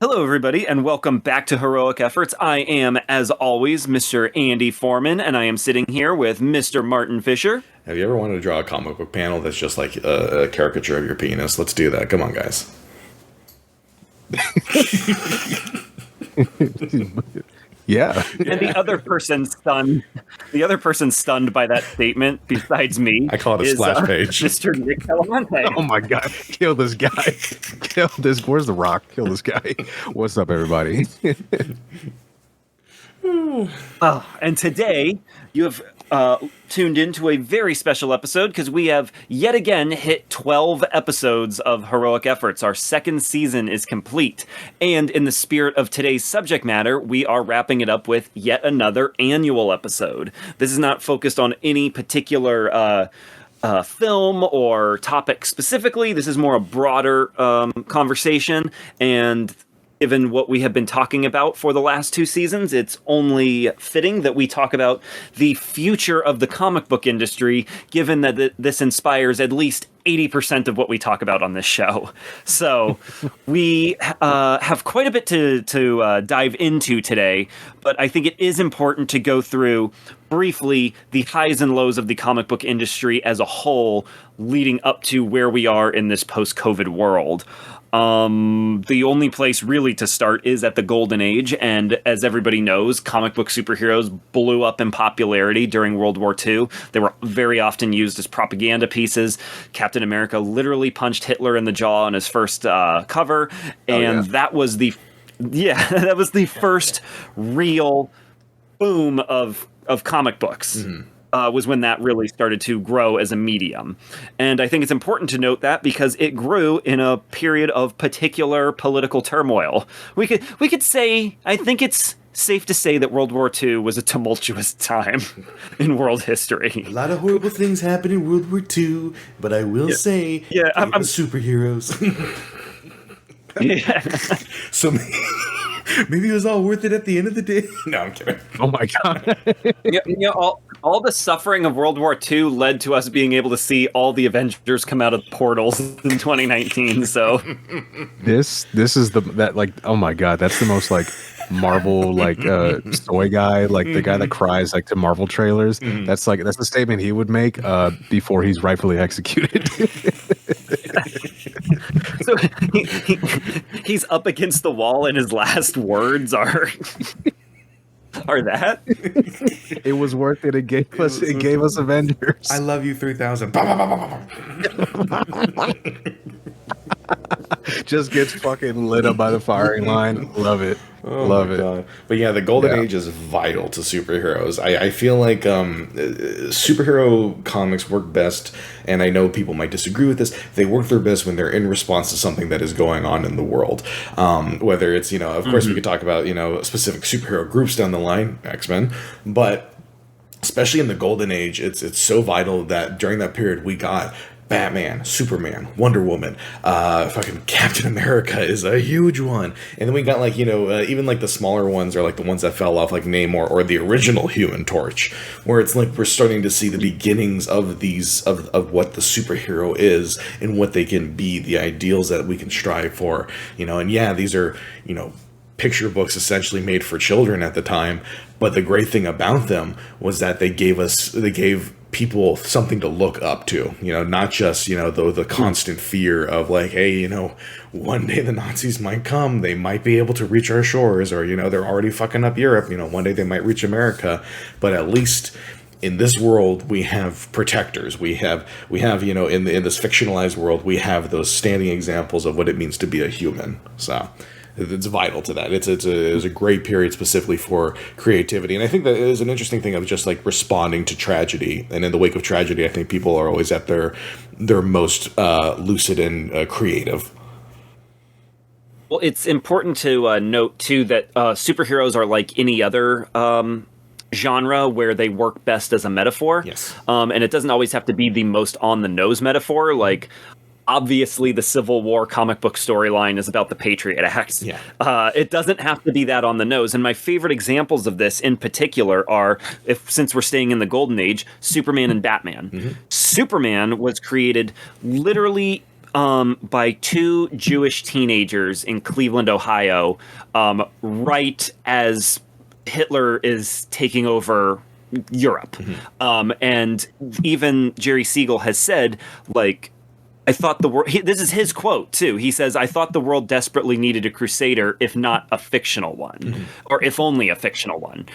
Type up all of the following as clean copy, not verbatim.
Hello, everybody, and welcome back to Heroic Efforts. I am, as always, Mr. Andy Foreman, and I am sitting here with Mr. Martin Fisher. Have you ever wanted to draw a comic book panel that's just like a caricature of your penis? Let's do that. Come on, guys. Yeah. And the other person stunned by that statement, besides me, I call it a splash page. Mr. Nick Talamante. Oh my God. Kill this guy. Kill this. Where's the rock? Kill this guy. What's up, everybody? And today you have tuned into a very special episode because we have yet again hit 12 episodes of Heroic Efforts. Our second season is complete. And in the spirit of today's subject matter, we are wrapping it up with yet another annual episode. This is not focused on any particular film or topic specifically. This is more a broader conversation, and given what we have been talking about for the last two seasons, it's only fitting that we talk about the future of the comic book industry, given that this inspires at least 80% of what we talk about on this show. So we have quite a bit to dive into today, but I think it is important to go through briefly the highs and lows of the comic book industry as a whole, leading up to where we are in this post-COVID world. The only place really to start is at the Golden Age, and as everybody knows, comic book superheroes blew up in popularity during World War II. They were very often used as propaganda pieces. Captain America literally punched Hitler in the jaw on his first cover, and that was the first real boom of comic books. Mm-hmm. Was when that really started to grow as a medium. And I think it's important to note that because it grew in a period of particular political turmoil. We could say, I think it's safe to say that World War II was a tumultuous time in world history. A lot of horrible things happened in World War II, but I will say, I'm superheroes. So maybe it was all worth it at the end of the day. No, I'm kidding. Oh my God. All the suffering of World War II led to us being able to see all the Avengers come out of portals in 2019. So this is oh my God, that's the most like Marvel soy guy, like the guy that cries like to Marvel trailers. Mm-hmm. That's the statement he would make before he's rightfully executed. So he's up against the wall, and his last words are that it was worth it. It gave us Avengers. I love you 3000. Just gets fucking lit up by the firing line. Love it. Love it. God. But yeah, the Golden Age is vital to superheroes. I feel like superhero comics work best, and I know people might disagree with this, they work their best when they're in response to something that is going on in the world. Whether it's, of course we could talk about, specific superhero groups down the line, X-Men, but especially in the Golden Age, it's so vital that during that period we got Batman, Superman, Wonder Woman, fucking Captain America is a huge one. And then we got even like the smaller ones are like the ones that fell off, like Namor or the original Human Torch, where it's like we're starting to see the beginnings of these of what the superhero is and what they can be, the ideals that we can strive for, and these are, picture books essentially made for children at the time. But the great thing about them was that they gave people something to look up to, not just, the constant fear of like, hey, one day the Nazis might come, they might be able to reach our shores, or, they're already fucking up Europe, one day they might reach America. But at least in this world, we have protectors. We have, in this fictionalized world, we have those standing examples of what it means to be a human. So it's vital to that. It was a great period specifically for creativity. And I think that is an interesting thing of just like responding to tragedy. And in the wake of tragedy, I think people are always at their most lucid and creative. Well, it's important to note, too, that superheroes are like any other genre where they work best as a metaphor. Yes. And it doesn't always have to be the most on-the-nose metaphor. Like, obviously, the Civil War comic book storyline is about the Patriot Act. Yeah. It doesn't have to be that on the nose. And my favorite examples of this in particular are, since we're staying in the Golden Age, Superman and Batman. Mm-hmm. Superman was created literally by two Jewish teenagers in Cleveland, Ohio, right as Hitler is taking over Europe. And even Jerry Siegel has said, like, I thought the world. This is his quote too. He says, "I thought the world desperately needed a crusader, if not a fictional one, or if only a fictional one."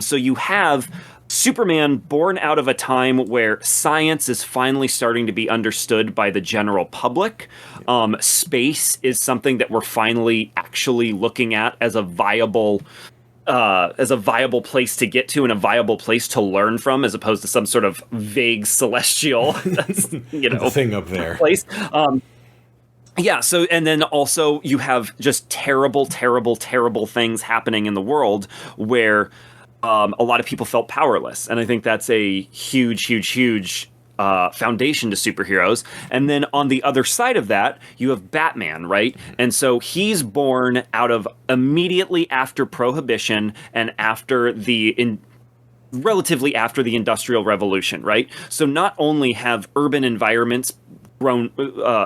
So you have Superman born out of a time where science is finally starting to be understood by the general public. Space is something that we're finally actually looking at as a viable place to get to and a viable place to learn from, as opposed to some sort of vague celestial, The thing up there. place. Yeah. So, and then also you have just terrible, terrible, terrible things happening in the world where a lot of people felt powerless, and I think that's a huge, huge, huge foundation to superheroes. And then on the other side of that, you have Batman, right? And so he's born out of immediately after Prohibition and after relatively after the Industrial Revolution, right? So not only have urban environments grown,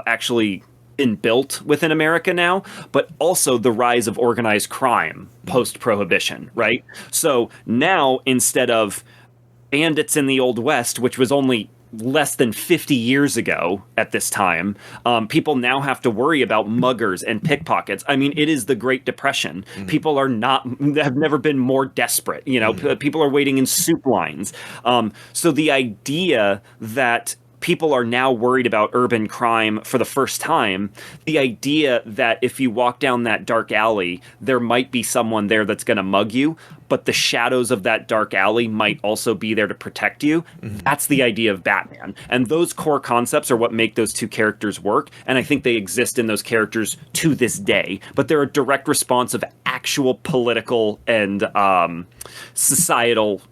actually been built within America now, but also the rise of organized crime post-Prohibition, right? So now, instead of bandits in the Old West, which was only less than 50 years ago at this time, people now have to worry about muggers and pickpockets. I mean, it is the Great Depression. People have never been more desperate. People are waiting in soup lines. So the idea that people are now worried about urban crime for the first time, the idea that if you walk down that dark alley, there might be someone there that's going to mug you, but the shadows of that dark alley might also be there to protect you. That's the idea of Batman. And those core concepts are what make those two characters work. And I think they exist in those characters to this day. But they're a direct response of actual political and societal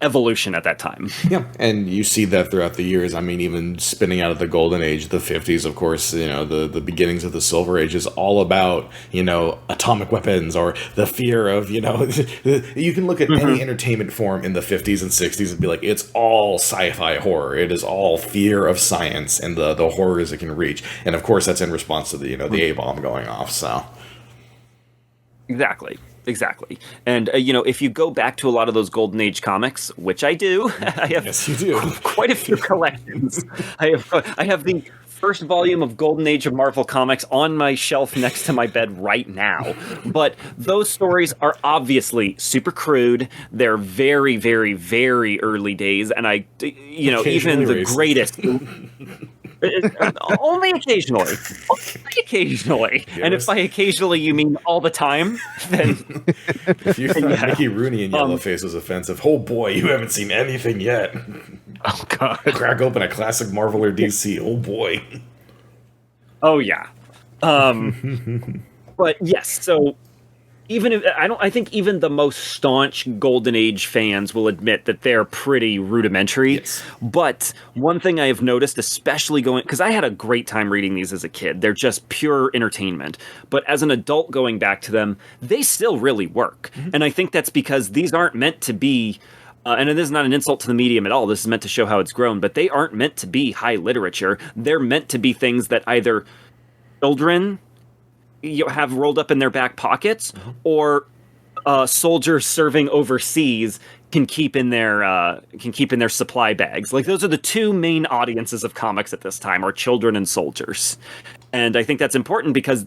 evolution at that time. Yeah, and you see that throughout the years. I mean, even spinning out of the Golden Age, the 50s, of course, the beginnings of the Silver Age is all about, atomic weapons or the fear of, you can look at any entertainment form in the 50s and 60s and be like, it's all sci-fi horror. It is all fear of science and the horrors it can reach. And of course, that's in response to the A-bomb going off, so. Exactly. And, if you go back to a lot of those Golden Age comics, which I do, I have Yes, you do. quite a few collections. I have the first volume of Golden Age of Marvel Comics on my shelf next to my bed right now. But those stories are obviously super crude. They're very, very, very early days. And even the greatest... Only occasionally. Yes. And if by occasionally you mean all the time, then... If you find Mickey Rooney in Yellowface was offensive, oh boy, you haven't seen anything yet. Oh, God. Crack open a classic Marvel or DC, oh boy. Oh, yeah. But yes, so... I think even the most staunch Golden Age fans will admit that they're pretty rudimentary. Yes. But one thing I have noticed, especially because I had a great time reading these as a kid, they're just pure entertainment. But as an adult going back to them, they still really work. And I think that's because these aren't meant to be, and this is not an insult to the medium at all, this is meant to show how it's grown, but they aren't meant to be high literature. They're meant to be things that either children have rolled up in their back pockets, or soldiers serving overseas can keep in their supply bags. Like, those are the two main audiences of comics at this time, are children and soldiers. And I think that's important because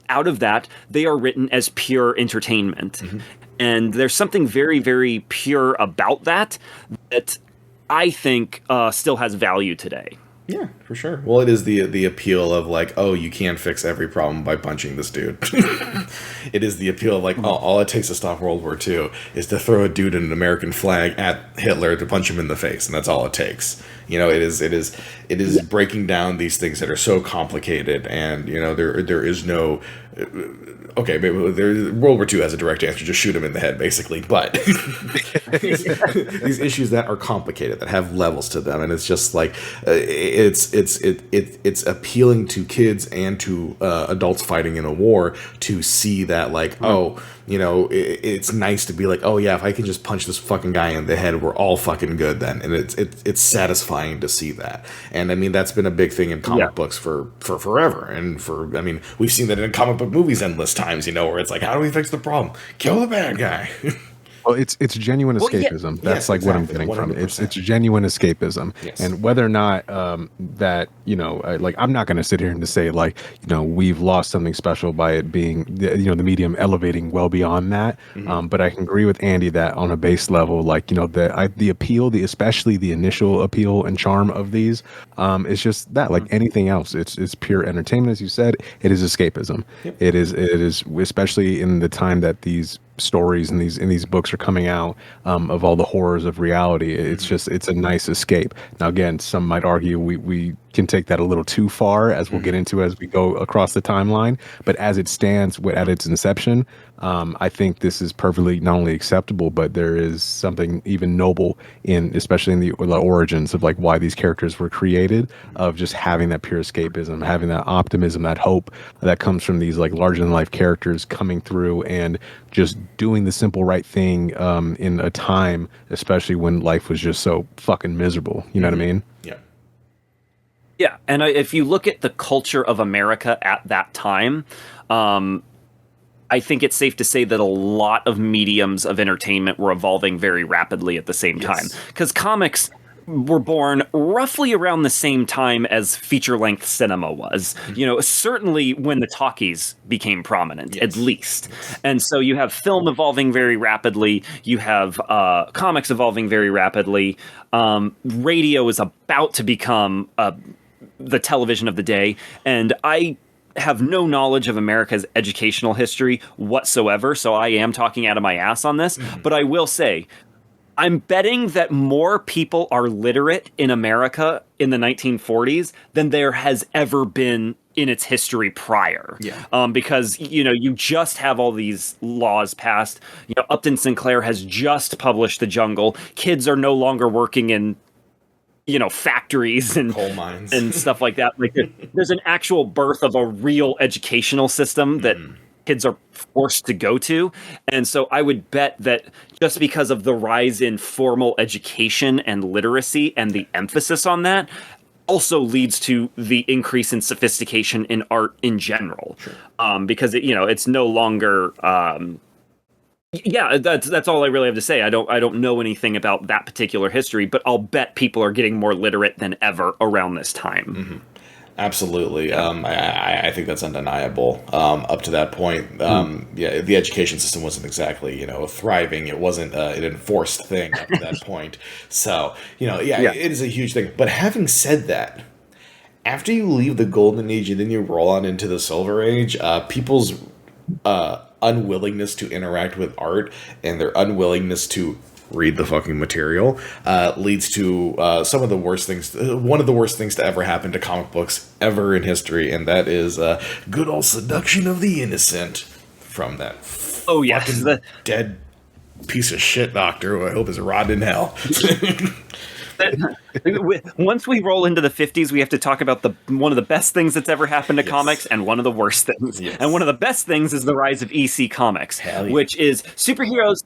out of that, they are written as pure entertainment. And there's something very, very pure about that I think still has value today. Yeah, for sure. Well, it is the appeal of like, oh, you can't fix every problem by punching this dude. It is the appeal of like, oh, all it takes to stop World War II is to throw a dude in an American flag at Hitler to punch him in the face, and that's all it takes. It is breaking down these things that are so complicated, and there is no. Okay, maybe World War II has a direct answer: just shoot him in the head, basically. But these issues that are complicated, that have levels to them, and it's just like it's appealing to kids and to adults fighting in a war to see that, like, it's nice to be like, oh yeah, if I can just punch this fucking guy in the head, we're all fucking good then, and it's satisfying dying to see that. And I mean, that's been a big thing in comic books for forever. And I mean, we've seen that in comic book movies endless times, you know, where it's like, how do we fix the problem? Kill the bad guy. Well, it's genuine escapism. That's like what I'm getting from it. It's genuine escapism, and whether or not that, you know, like, I'm not going to sit here and to say, like, you know, we've lost something special by it being, you know, the medium elevating well beyond that. But I can agree with Andy that on a base level, like, you know, the appeal, especially the initial appeal and charm of these, is just that, like anything else, it's pure entertainment, as you said. It is escapism. It is especially in the time that these stories and these books are coming out, of all the horrors of reality. It's a nice escape. Now, again, some might argue we can take that a little too far, as we'll get into as we go across the timeline. But as it stands at its inception, I think this is perfectly not only acceptable, but there is something even noble in, especially in the origins of like why these characters were created, of just having that pure escapism, having that optimism, that hope that comes from these like larger than life characters coming through and just doing the simple right thing in a time, especially when life was just so fucking miserable. You know what I mean? Yeah. Yeah, and if you look at the culture of America at that time, I think it's safe to say that a lot of mediums of entertainment were evolving very rapidly at the same time. Because comics were born roughly around the same time as feature-length cinema was. You know, certainly when the talkies became prominent, at least. And so you have film evolving very rapidly. You have comics evolving very rapidly. Radio is about to become the television of the day. And I have no knowledge of America's educational history whatsoever, so I am talking out of my ass on this. But I will say, I'm betting that more people are literate in America in the 1940s than there has ever been in its history prior. Because, you know, you just have all these laws passed. You know, Upton Sinclair has just published The Jungle. Kids are no longer working in, you know, factories and coal mines and stuff like that. Like, there's an actual birth of a real educational system that kids are forced to go to. And so I would bet that just because of the rise in formal education and literacy and the emphasis on that also leads to the increase in sophistication in art in general. Because it, you know, it's no longer that's all I really have to say. I don't know anything about that particular history, but I'll bet people are getting more literate than ever around this time. Absolutely. I think that's undeniable. Up to that point, the education system wasn't exactly, you know, thriving. It wasn't an enforced thing up to that point. So, you know, it is a huge thing. But having said that, after you leave the golden age and then you roll on into the silver age, people's unwillingness to interact with art and their unwillingness to read the fucking material leads to some of the worst things, one of the worst things to ever happen to comic books ever in history, and that is good old seduction of the innocent from that dead piece of shit doctor who I hope is rotting in hell. Once we roll into the 50s, we have to talk about one of the best things that's ever happened to comics and one of the worst things. And one of the best things is the rise of EC Comics, which is superheroes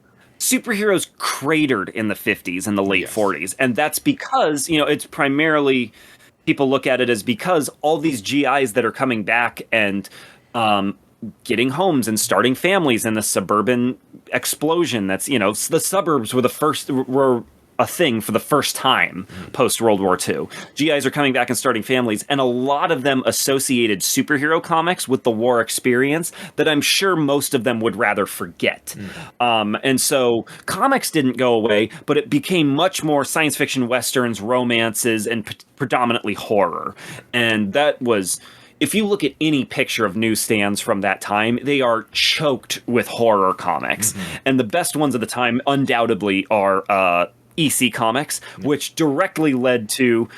cratered in the 50s and the late 40s. And that's because, you know, it's primarily, people look at it as because all these GIs that are coming back and getting homes and starting families, and the suburban explosion that's, you know, the suburbs were a thing for the first time post World War II. GIs are coming back and starting families, and a lot of them associated superhero comics with the war experience that I'm sure most of them would rather forget. And so comics didn't go away, but it became much more science fiction, westerns, romances, and predominantly horror. And that was, if you look at any picture of newsstands from that time, they are choked with horror comics. And the best ones of the time undoubtedly are EC Comics, which directly led to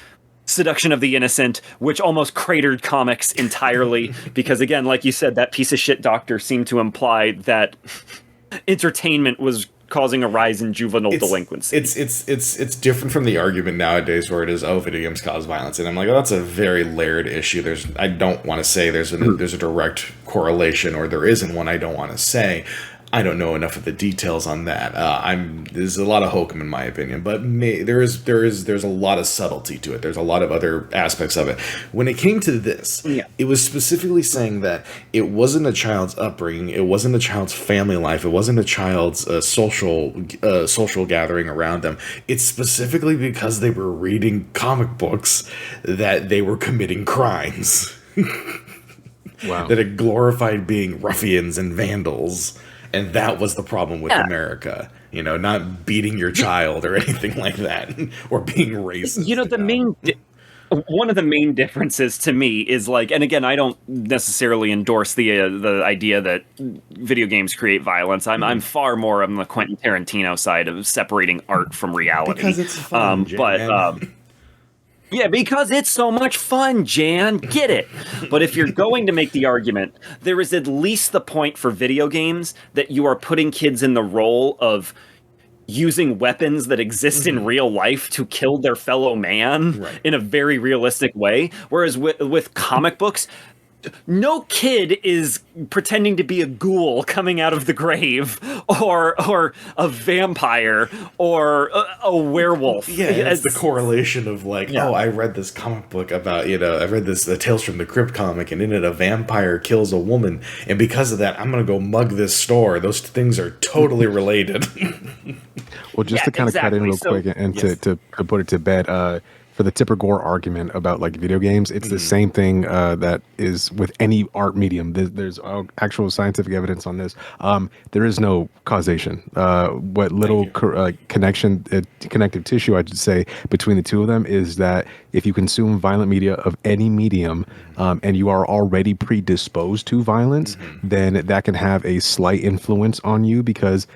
Seduction of the Innocent, which almost cratered comics entirely. Because again, like you said, that piece of shit doctor seemed to imply that entertainment was causing a rise in juvenile delinquency. It's different from the argument nowadays where it is, oh, video games cause violence, and I'm like, oh, that's a very layered issue. I don't want to say there's a direct correlation, or there isn't one. I don't want to say. I don't know enough of the details on that. There's a lot of hokum in my opinion, but there's a lot of subtlety to it. There's a lot of other aspects of it. When it came to this, it was specifically saying that it wasn't a child's upbringing, it wasn't a child's family life, it wasn't a child's social gathering around them. It's specifically because they were reading comic books that they were committing crimes. Wow. That it glorified being ruffians and vandals. And that was the problem with America, not beating your child or anything like that, or being racist. One of the main differences to me is like, and again, I don't necessarily endorse the idea that video games create violence. I'm far more on the Quentin Tarantino side of separating art from reality. Because it's fun, yeah, because it's so much fun, Jan. Get it. But if you're going to make the argument, there is at least the point for video games that you are putting kids in the role of using weapons that exist in real life to kill their fellow man in a very realistic way. Whereas with comic books, no kid is pretending to be a ghoul coming out of the grave, or a vampire, or a werewolf. Yeah, it's the correlation of like, I read this comic book about, I read this Tales from the Crypt comic, and in it a vampire kills a woman, and because of that, I'm gonna go mug this store. Those things are totally related. Well, just to kind of cut in real quick and to put it to bed, for the Tipper Gore argument about like video games, it's the same thing that is with any art medium. There's actual scientific evidence on this. There is no causation. What little connective tissue I should say between the two of them is that if you consume violent media of any medium and you are already predisposed to violence, then that can have a slight influence on you because,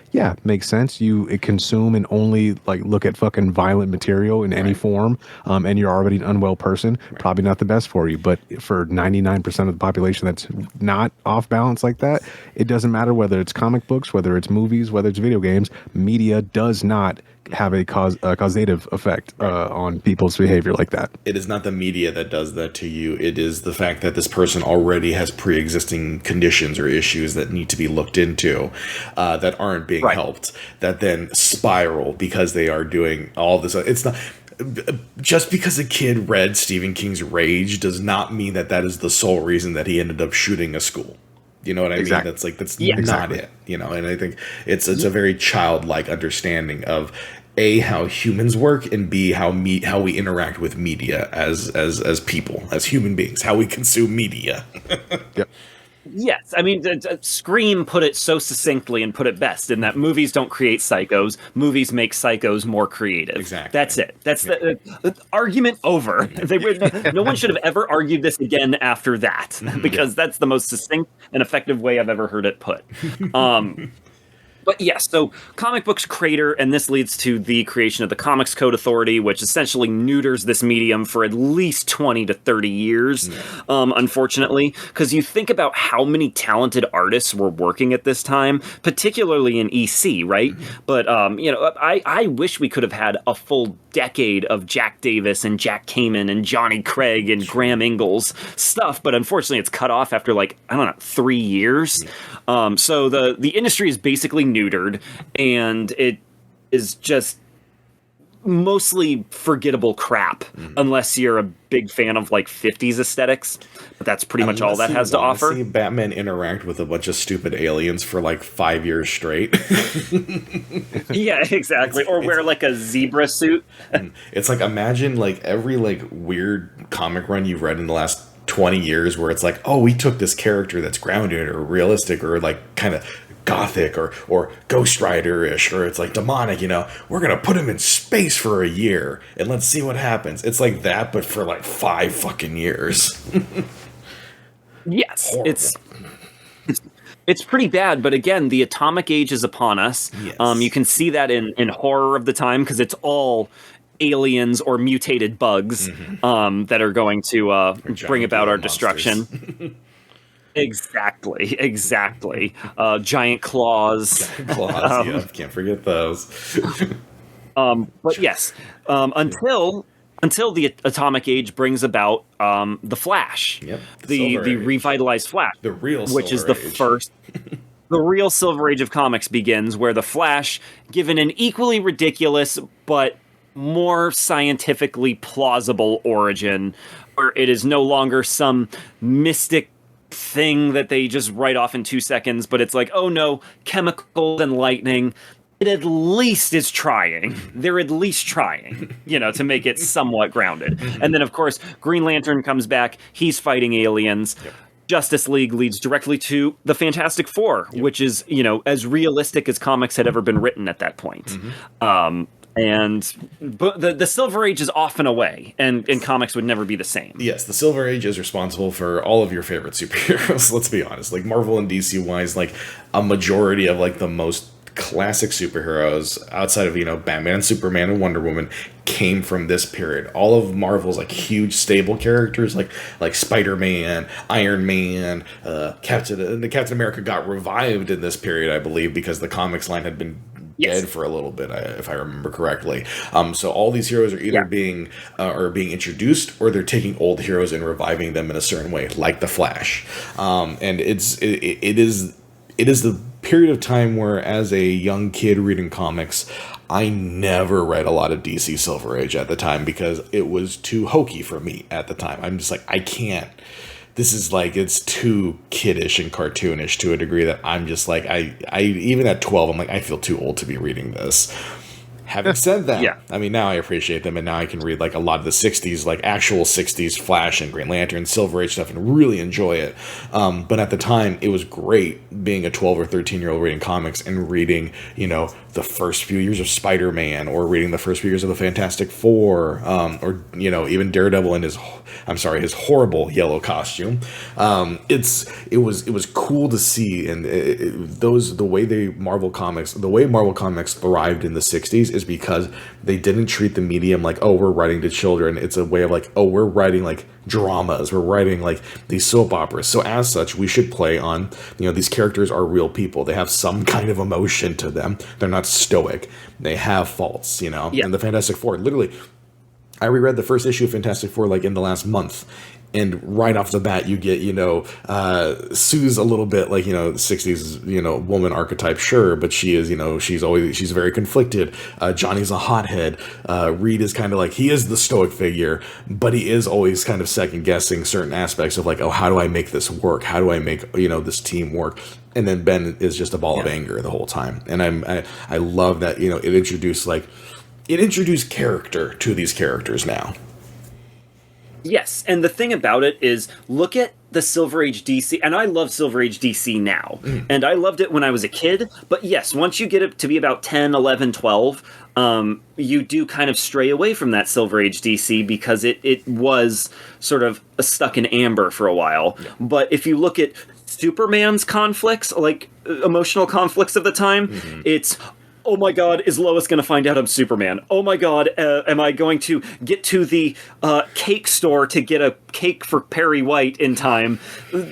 makes sense. You consume and only like look at fucking violent material in any form. And you're already an unwell person, probably not the best for you. But for 99% of the population that's not off balance like that, it doesn't matter whether it's comic books, whether it's movies, whether it's video games. Media does not have a causative effect on people's behavior like that. It is not the media that does that to you. It is the fact that this person already has pre-existing conditions or issues that need to be looked into that aren't being helped, that then spiral because they are doing all this. It's not... Just because a kid read Stephen King's Rage does not mean that is the sole reason that he ended up shooting a school. You know what I mean? That's not it. And I think it's a very childlike understanding of A, how humans work, and B, how we interact with media as people, as human beings, how we consume media. Yep. Yes, I mean, Scream put it so succinctly and put it best in that movies don't create psychos, movies make psychos more creative. Exactly. That's it. That's the argument over. No one should have ever argued this again after that, because that's the most succinct and effective way I've ever heard it put. But yes, so comic books crater, and this leads to the creation of the Comics Code Authority, which essentially neuters this medium for at least 20 to 30 years, unfortunately. Because you think about how many talented artists were working at this time, particularly in EC, right? But, I wish we could have had a full decade of Jack Davis and Jack Kamen and Johnny Craig and Graham Ingalls stuff, but unfortunately it's cut off after 3 years. So the industry is basically neutered, and it is just mostly forgettable crap unless you're a big fan of 50s aesthetics, but that's pretty much all that has to offer. See Batman interact with a bunch of stupid aliens for 5 years straight. Yeah, exactly. Or wear a zebra suit. It's imagine every weird comic run you've read in the last 20 years where it's we took this character that's grounded or realistic or kind of gothic or Ghost Rider-ish, or it's demonic, we're gonna put him in space for a year and let's see what happens. It's that, but for 5 fucking years. Yes, horrible. It's pretty bad, but again, the atomic age is upon us. Yes. You can see that in horror of the time, because it's all aliens or mutated bugs that are going to bring about our destruction. Exactly. Giant claws. Can't forget those. But yes, until the atomic age brings about the Flash, yep, the revitalized Flash, the real which is the first. the real Silver Age of comics begins, where the Flash, given an equally ridiculous but more scientifically plausible origin, where it is no longer some mystic thing that they just write off in 2 seconds, but it's like, oh no, chemicals and lightning. It at least is trying. They're at least trying, to make it somewhat grounded. And then, of course, Green Lantern comes back. He's fighting aliens. Yep. Justice League leads directly to the Fantastic Four, which is, as realistic as comics had ever been written at that point. But the Silver Age is off and away, and comics would never be the same. Yes, the Silver Age is responsible for all of your favorite superheroes, let's be honest. Like, Marvel and DC-wise, like, a majority of, like, the most classic superheroes outside of, Batman, Superman, and Wonder Woman came from this period. All of Marvel's, like, huge stable characters, like Spider-Man, Iron Man, Captain America got revived in this period, I believe, because the comics line had been dead for a little bit, if I remember correctly. So all these heroes are either being introduced, or they're taking old heroes and reviving them in a certain way, like the Flash. And it is the period of time where, as a young kid reading comics, I never read a lot of DC Silver Age at the time because it was too hokey for me at the time. I'm just like, I can't. This is like, it's too kiddish and cartoonish to a degree that I'm just like, I even at 12, I'm like, I feel too old to be reading this. Having said that, I mean, now I appreciate them, and now I can read, like, a lot of the 60s, like, actual 60s Flash and Green Lantern, Silver Age stuff, and really enjoy it. But at the time, it was great being a 12 or 13-year-old reading comics and reading, the first few years of Spider-Man, or reading the first few years of the Fantastic Four, or, even Daredevil and his horrible yellow costume. It was cool to see, and the way Marvel Comics thrived in the 60s is because they didn't treat the medium like, oh, we're writing to children. It's a way of like, oh, we're writing like dramas, we're writing like these soap operas. So as such, we should play on, these characters are real people. They have some kind of emotion to them. They're not stoic. They have faults, And the Fantastic Four, literally, I reread the first issue of Fantastic Four like in the last month, and right off the bat you get, Sue's a little bit like, 60s, woman archetype, sure, but she is, she's very conflicted. Johnny's a hothead. Reed is kind of like, he is the stoic figure, but he is always kind of second guessing certain aspects of like, oh, how do I make this work? How do I make, this team work? And then Ben is just a ball of anger the whole time. And I love that, it introduced character to these characters now. Yes, and the thing about it is, look at the Silver Age DC, and I love Silver Age DC now, and I loved it when I was a kid, but yes, once you get it to be about 10, 11, 12, you do kind of stray away from that Silver Age DC because it was sort of stuck in amber for a while. Yeah. But if you look at Superman's conflicts, like emotional conflicts of the time, it's, oh my God, is Lois going to find out I'm Superman? Oh my God, am I going to get to the cake store to get a cake for Perry White in time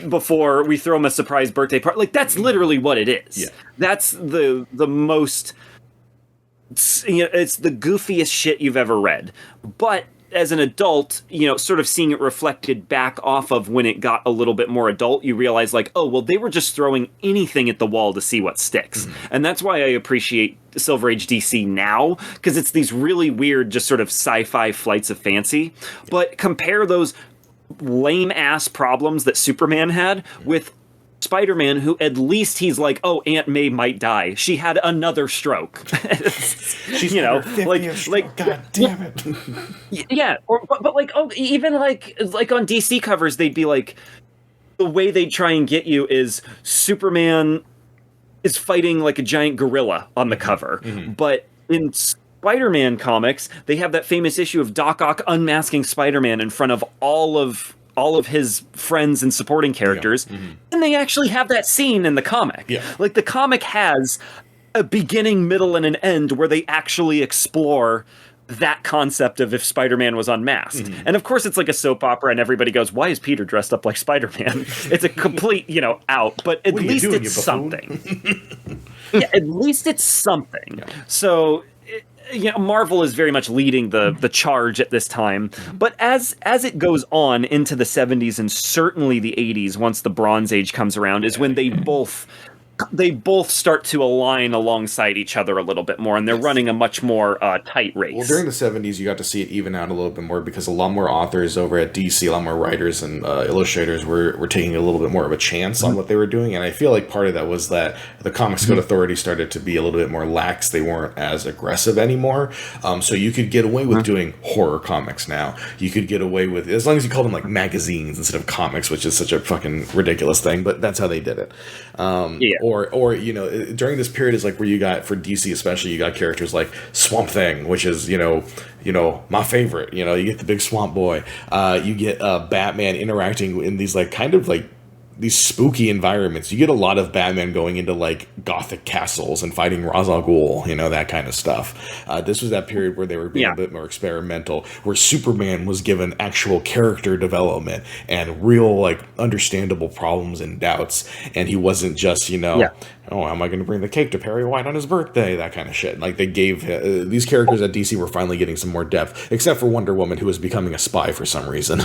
before we throw him a surprise birthday party? Like, that's literally what it is. Yeah. That's the most, it's the goofiest shit you've ever read. But as an adult, sort of seeing it reflected back off of when it got a little bit more adult, you realize like, oh, well, they were just throwing anything at the wall to see what sticks. And that's why I appreciate Silver Age DC now, because it's these really weird, just sort of sci-fi flights of fancy. But compare those lame-ass problems that Superman had with Spider-Man, who at least he's like, oh, Aunt May might die. She had another stroke. She's like, God damn it. Yeah, but like, oh, even like on DC covers, they'd be like, the way they try and get you is Superman is fighting like a giant gorilla on the cover, but in Spider-Man comics, they have that famous issue of Doc Ock unmasking Spider-Man in front of all of his friends and supporting characters, and they actually have that scene in the comic. Yeah. Like, the comic has a beginning, middle, and an end where they actually explore that concept of if Spider-Man was unmasked. And of course it's like a soap opera and everybody goes, why is Peter dressed up like Spider-Man? It's a complete, out, but at least it's something. Yeah, at least it's something. Yeah. So Marvel is very much leading the charge at this time. But as it goes on into the 70s and certainly the 80s, once the Bronze Age comes around, is when they both they both start to align alongside each other a little bit more, and they're running a much more tight race. Well, during the 70s, you got to see it even out a little bit more because a lot more authors over at DC, a lot more writers and illustrators were taking a little bit more of a chance on what they were doing. And I feel like part of that was that the Comics Code Authority started to be a little bit more lax. They weren't as aggressive anymore. So you could get away with doing horror comics now. You could get away with, as long as you called them like magazines instead of comics, which is such a fucking ridiculous thing, but that's how they did it. Or you know, during this period is like where you got, for DC especially, you got characters like Swamp Thing, which is, you know, my favorite. You know, you get the big swamp boy. You get Batman interacting in these like kind of like these spooky environments. You get a lot of Batman going into like gothic castles and fighting Ra's al Ghul, you know, that kind of stuff. This was that period where they were being a bit more experimental, where Superman was given actual character development and real like understandable problems and doubts, and he wasn't just, you know, oh, how am I going to bring the cake to Perry White on his birthday? That kind of shit. Like they gave these characters at DC were finally getting some more depth, except for Wonder Woman, who was becoming a spy for some reason.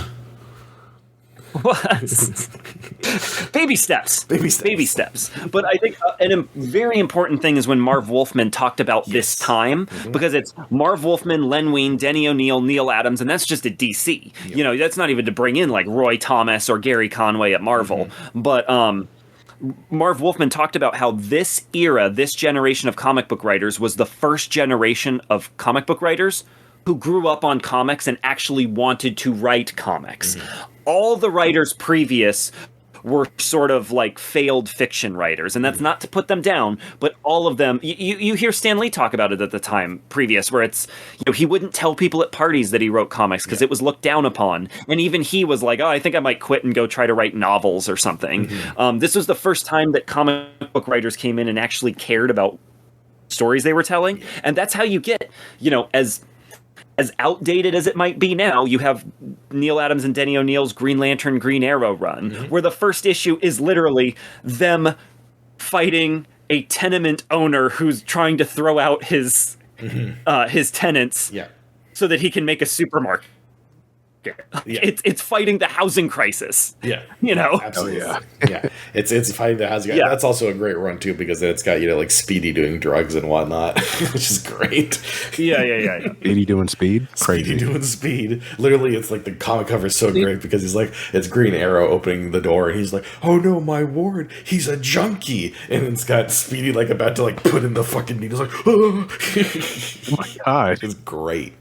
Baby steps. Baby steps. But I think a very important thing is when Marv Wolfman talked about this time, because it's Marv Wolfman, Len Wein, Denny O'Neil, Neil Adams, and that's just at DC. You know, that's not even to bring in like Roy Thomas or Gary Conway at Marvel. But Marv Wolfman talked about how this era, this generation of comic book writers was the first generation of comic book writers who grew up on comics and actually wanted to write comics. All the writers previous were sort of like failed fiction writers, and that's not to put them down, but all of them, you hear Stan Lee talk about it at the time previous, where it's, you know, he wouldn't tell people at parties that he wrote comics because it was looked down upon, and even he was like, oh, I think I might quit and go try to write novels or something. This was the first time that comic book writers came in and actually cared about stories they were telling, and that's how you get, you know, as outdated as it might be now, you have Neil Adams and Denny O'Neil's Green Lantern, Green Arrow run, where the first issue is literally them fighting a tenement owner who's trying to throw out his tenants so that he can make a supermarket. It's fighting the housing crisis. You know? Absolutely. It's fighting the housing. That's also a great run too, because it's got, you know, like Speedy doing drugs and whatnot, which is great. Speedy doing speed? Crazy. Speedy doing speed. Literally, it's like the comic cover is so great because he's like, it's Green Arrow opening the door and he's like, oh no, my ward, he's a junkie. And it's got Speedy like about to like put in the fucking needles, like, oh my God. It's great.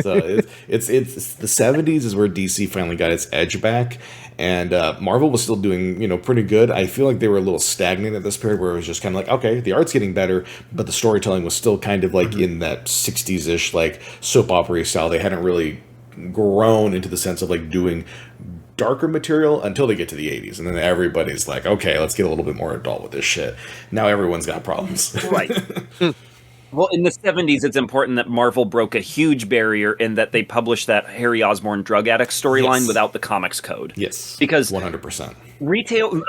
So it's the 70s is where DC finally got its edge back, and Marvel was still doing, you know, pretty good. I feel like they were a little stagnant at this period, where it was just kind of like, okay, the art's getting better, but the storytelling was still kind of like in that 60s-ish like soap opera style. They hadn't really grown into the sense of like doing darker material until they get to the 80s, and then everybody's like, okay, let's get a little bit more adult with this shit. Now everyone's got problems. Right. Well, in the 70s, it's important that Marvel broke a huge barrier in that they published that Harry Osborn drug addict storyline without the Comics Code. Yes. Because 100%. Retail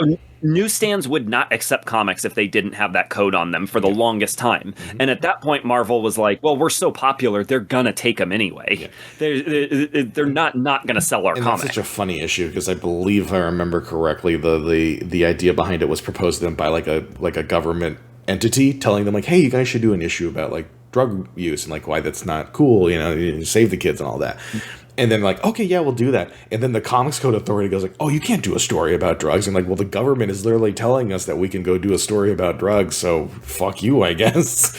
newsstands would not accept comics if they didn't have that code on them for the longest time. And at that point, Marvel was like, well, we're so popular, they're going to take them anyway. They're not going to sell our comics. That's such a funny issue, because I believe, if I remember correctly, the idea behind it was proposed to them by like a government entity telling them like, hey, you guys should do an issue about like drug use and like why that's not cool, you know, you save the kids and all that. And then like, okay, yeah, we'll do that. And then the Comics Code Authority goes like, oh, you can't do a story about drugs. And like, well, the government is literally telling us that we can go do a story about drugs, so fuck you, I guess.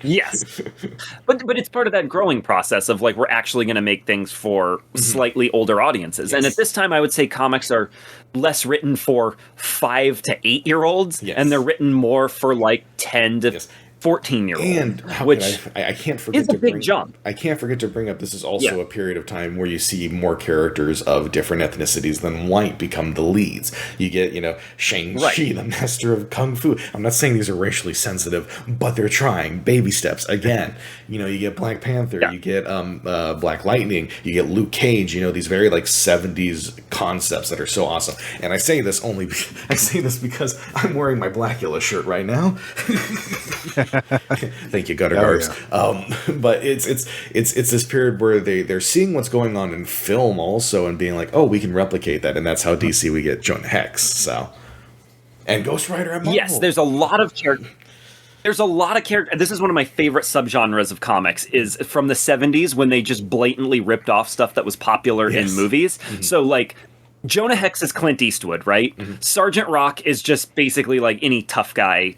Yes. But it's part of that growing process of like, we're actually going to make things for slightly older audiences. And at this time, I would say comics are less written for 5 to 8 year olds, and they're written more for like 10 to 14-year-old, and which I can't forget is a big jump. I can't forget to bring up, this is also a period of time where you see more characters of different ethnicities than white become the leads. You get, you know, Shang-Chi, the master of Kung Fu. I'm not saying these are racially sensitive, but they're trying. Baby steps. Again, you know, you get Black Panther, you get Black Lightning, you get Luke Cage, you know, these very like 70s concepts that are so awesome. And I say this because I'm wearing my Blackula shirt right now. Thank you, Gutter Garbs. But it's this period where they're seeing what's going on in film also and being like, oh, we can replicate that, and that's how DC we get Jonah Hex. So, And Ghost Rider at Marvel. Yes, there's a lot of character. There's a lot of character. This is one of my favorite subgenres of comics, is from the 70s when they just blatantly ripped off stuff that was popular in movies. So like Jonah Hex is Clint Eastwood, right? Sergeant Rock is just basically like any tough guy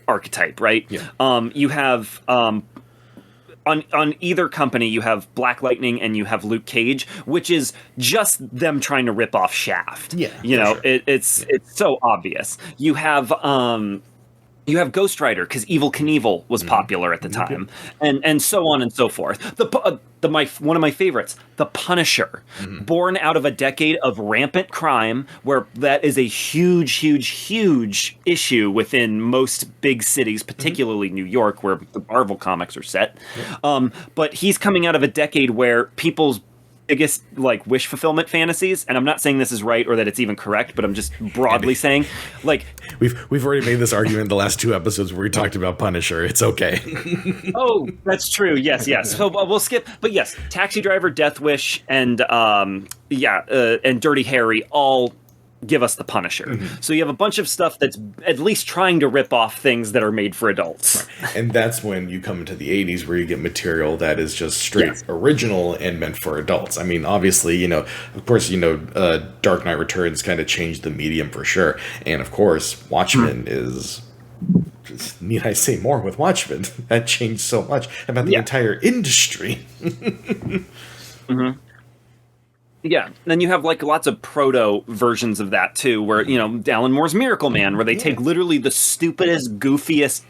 archetype, right? Yeah. You have on either company, you have Black Lightning and you have Luke Cage, which is just them trying to rip off Shaft. Yeah, you know, sure. it's so obvious. You have Ghost Rider because Evel Knievel was popular at the time, and so on and so forth. One of my favorites, The Punisher, born out of a decade of rampant crime, where that is a huge issue within most big cities, particularly New York, where the Marvel comics are set. But he's coming out of a decade where people's biggest like wish fulfillment fantasies, and I'm not saying this is right or that it's even correct, but I'm just broadly saying, like, we've already made this argument in the last 2 episodes where we talked about Punisher. It's okay. Oh, that's true. Yes. So we'll skip. But yes, Taxi Driver, Death Wish, and Dirty Harry all give us the Punisher. So you have a bunch of stuff that's at least trying to rip off things that are made for adults. Right. And that's when you come into the 80s where you get material that is just straight original and meant for adults. I mean, obviously, of course, Dark Knight Returns kind of changed the medium for sure. And of course, Watchmen is... Need I say more with Watchmen? That changed so much about the entire industry. Yeah, then you have like lots of proto versions of that too, where Alan Moore's Miracle Man, where they take literally the stupidest, goofiest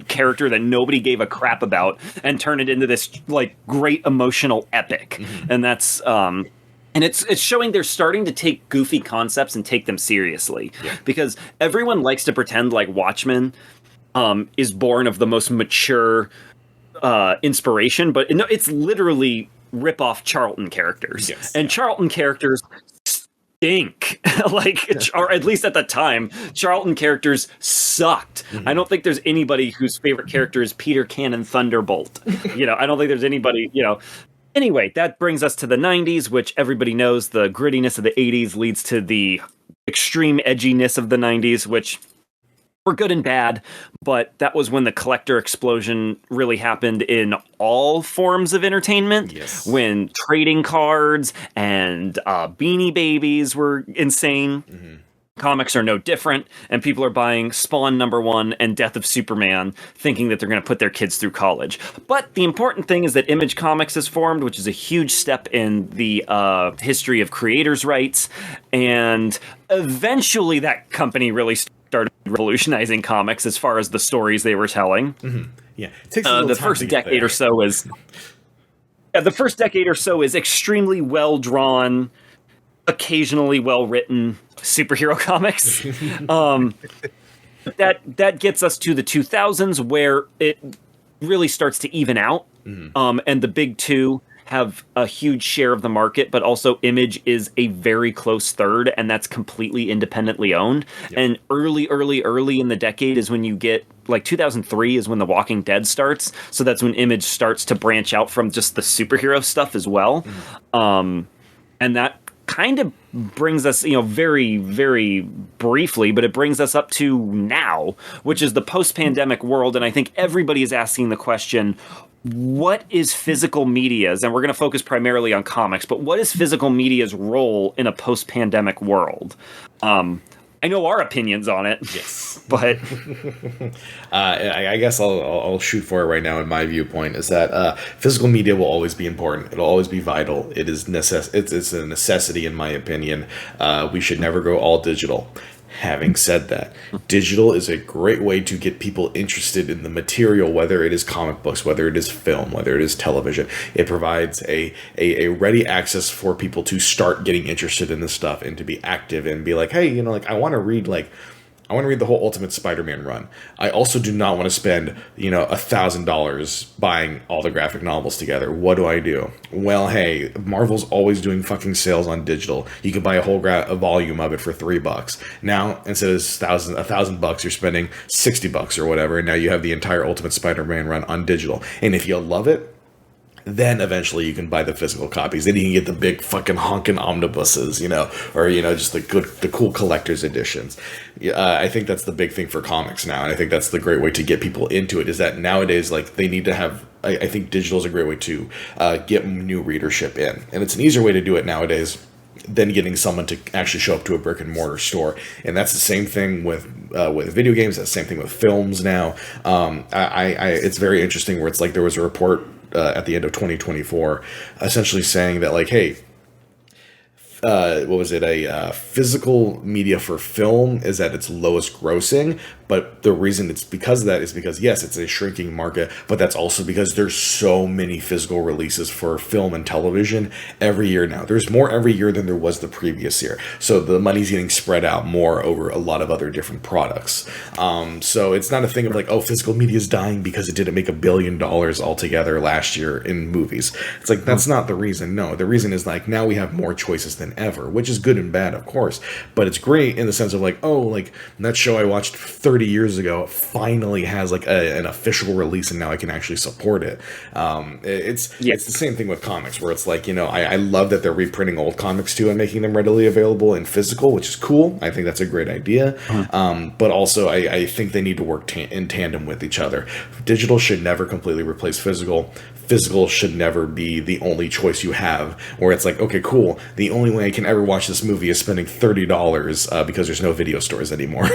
character that nobody gave a crap about and turn it into this like great emotional epic, and that's and it's showing they're starting to take goofy concepts and take them seriously, because everyone likes to pretend like Watchmen is born of the most mature inspiration, but no, it's literally rip off Charlton characters, and Charlton characters stink. Or at least at the time, Charlton characters sucked. I don't think there's anybody whose favorite character is Peter Cannon Thunderbolt. I don't think there's anybody. Anyway, that brings us to the 90s, which everybody knows the grittiness of the 80s leads to the extreme edginess of the 90s, which for good and bad, but that was when the collector explosion really happened in all forms of entertainment. Yes. When trading cards and Beanie Babies were insane. Comics are no different, and people are buying Spawn #1 and Death of Superman, thinking that they're going to put their kids through college. But the important thing is that Image Comics is formed, which is a huge step in the history of creators' rights, and eventually that company really started revolutionizing comics as far as the stories they were telling. Yeah, it takes a little the time first to get decade there. or so is the first decade or so is extremely well drawn, occasionally well written superhero comics. That gets us to the 2000s, where it really starts to even out, and the big two have a huge share of the market, but also Image is a very close third, and that's completely independently owned. And early in the decade is when you get, like 2003 is when The Walking Dead starts, so that's when Image starts to branch out from just the superhero stuff as well. And that kind of brings us, very, very briefly, but it brings us up to now, which is the post-pandemic world, and I think everybody is asking the question, what is physical media's, and we're going to focus primarily on comics, but what is physical media's role in a post-pandemic world? I know our opinions on it, but I guess I'll shoot for it right now. In my viewpoint, is that physical media will always be important. It'll always be vital. It is it's a necessity, in my opinion. We should never go all digital. Having said that, digital is a great way to get people interested in the material, whether it is comic books, whether it is film, whether it is television. It provides a ready access for people to start getting interested in this stuff and to be active and be like, hey, I want to read the whole Ultimate Spider-Man run. I also do not want to spend, $1,000 buying all the graphic novels together. What do I do? Well, hey, Marvel's always doing fucking sales on digital. You can buy a whole a volume of it for $3. Now, instead of $1,000, you're spending $60 or whatever, and now you have the entire Ultimate Spider-Man run on digital. And if you love it, Then eventually you can buy the physical copies. Then you can get the big fucking honking omnibuses, or just the cool collector's editions. I think that's the big thing for comics now, and I think that's the great way to get people into it. Is that nowadays, like, they need to have. I think digital is a great way to get new readership in, and it's an easier way to do it nowadays than getting someone to actually show up to a brick and mortar store. And that's the same thing with video games. That's the same thing with films now. It's very interesting where it's like there was a report at the end of 2024 essentially saying that, like, hey, what was it? Physical media for film is at its lowest grossing, but the reason it's because of that is because, yes, it's a shrinking market, but that's also because there's so many physical releases for film and television every year now. There's more every year than there was the previous year. So the money's getting spread out more over a lot of other different products. So it's not a thing of like, oh, physical media is dying because it didn't make $1 billion altogether last year in movies. It's like, that's not the reason. No, the reason is like now we have more choices than ever, which is good and bad, of course, but it's great in the sense of like, oh, like that show I watched 30 years ago finally has like an official release, and now I can actually support it. It's the same thing with comics, where it's like, I love that they're reprinting old comics too and making them readily available in physical, which is cool. I think that's a great idea. But also I think they need to work in tandem with each other. Digital should never completely replace physical. Physical should never be the only choice you have, where it's like, okay, cool, the only way I can ever watch this movie is spending $30 because there's no video stores anymore.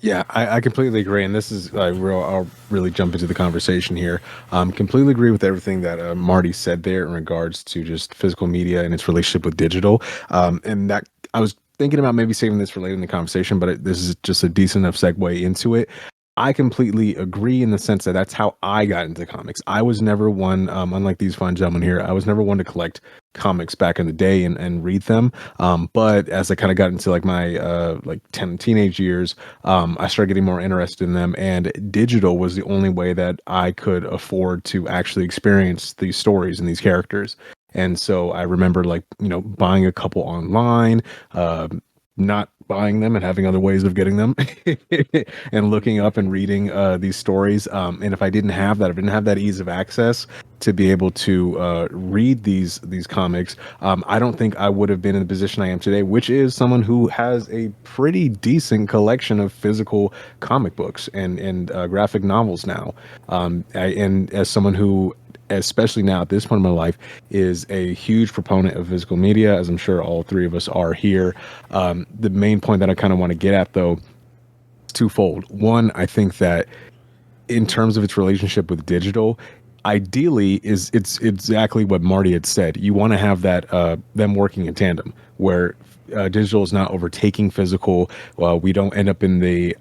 Yeah, I completely agree, and this is I'll really jump into the conversation here. Completely agree with everything that Marty said there in regards to just physical media and its relationship with digital. And that I was thinking about maybe saving this for later in the conversation, but this is just a decent enough segue into it. I completely agree in the sense that that's how I got into comics. I was never one, unlike these fine gentlemen here, I was never one to collect comics back in the day and read them. But as I kind of got into like my teenage years, I started getting more interested in them, and digital was the only way that I could afford to actually experience these stories and these characters. And so I remember buying a couple online, not buying them and having other ways of getting them and looking up and reading these stories. And if I didn't have that, if I didn't have that ease of access to be able to read these comics, I don't think I would have been in the position I am today, which is someone who has a pretty decent collection of physical comic books and graphic novels now. And as someone who, especially now at this point in my life, is a huge proponent of physical media, as I'm sure all three of us are here. The main point that I kind of want to get at, though, is twofold. One, I think that in terms of its relationship with digital, ideally it's exactly what Marty had said. You want to have that them working in tandem, where digital is not overtaking physical. We don't end up in the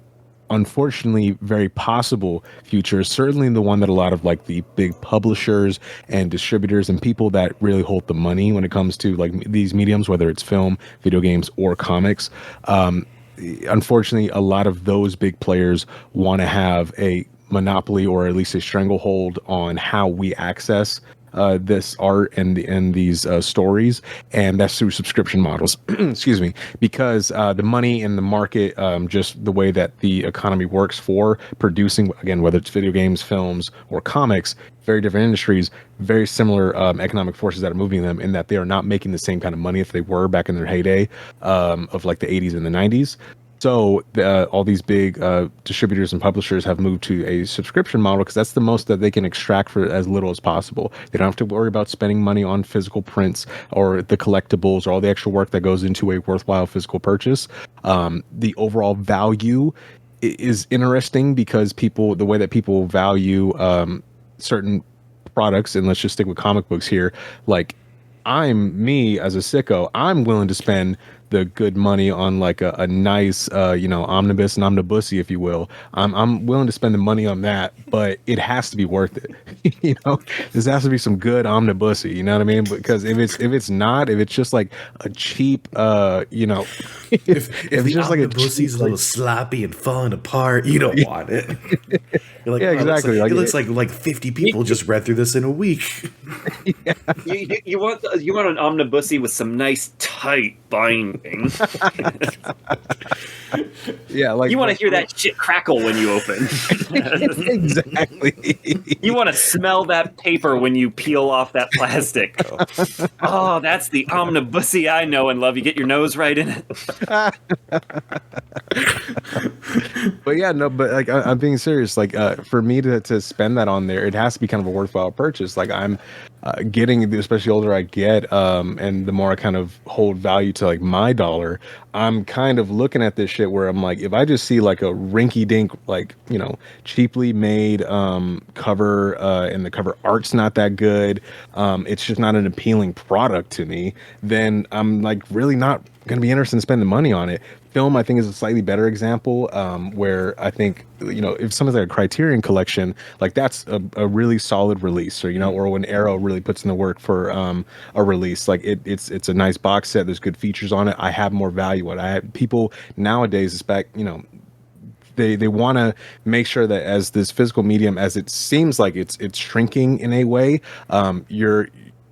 unfortunately very possible future, certainly the one that a lot of like the big publishers and distributors and people that really hold the money when it comes to like these mediums, whether it's film, video games, or comics. Unfortunately, a lot of those big players want to have a monopoly, or at least a stranglehold on how we access this art and these stories, and that's through subscription models. Excuse me, because the money in the market, just the way that the economy works for producing, again, whether it's video games, films, or comics, very different industries, very similar economic forces that are moving them, in that they are not making the same kind of money if they were back in their heyday of like the 80s and the 90s. So all these big distributors and publishers have moved to a subscription model because that's the most that they can extract for as little as possible. They don't have to worry about spending money on physical prints or the collectibles or all the extra work that goes into a worthwhile physical purchase. The overall value is interesting because the way that people value certain products, and let's just stick with comic books here, like me as a sicko, I'm willing to spend the good money on like a nice, omnibus and omnibussy, if you will. I'm willing to spend the money on that, but it has to be worth it. This has to be some good omnibussy. You know what I mean? Because if it's just like a cheap, if the just like omnibussy's a little sloppy and falling apart, you don't want it. You're like, yeah, exactly. It looks like 50 people just read through this in a week. Yeah. You want an omnibussy with some nice tight binding. Yeah, like You want to hear that shit crackle when you open. exactly. You want to smell that paper when you peel off that plastic. Oh, that's the omnibussy I know and love. You get your nose right in it. But yeah, no, but like I'm being serious. Like for me to spend that on there, it has to be kind of a worthwhile purchase. Like I'm getting, especially the older I get, and the more I kind of hold value to like my dollar, I'm kind of looking at this shit where I'm like, if I just see like a rinky dink, like, you know, cheaply made cover, and the cover art's not that good, it's just not an appealing product to me, then I'm like really not going to be interested in spending money on it. Film, I think, is a slightly better example, where I think, you know, if something's like a Criterion collection, like that's a really solid release, or, you know, or when Arrow really puts in the work for a release, like it's a nice box set. There's good features on it. I have more value on it. People nowadays expect, you know, they want to make sure that as this physical medium, as it seems like it's shrinking in a way, you're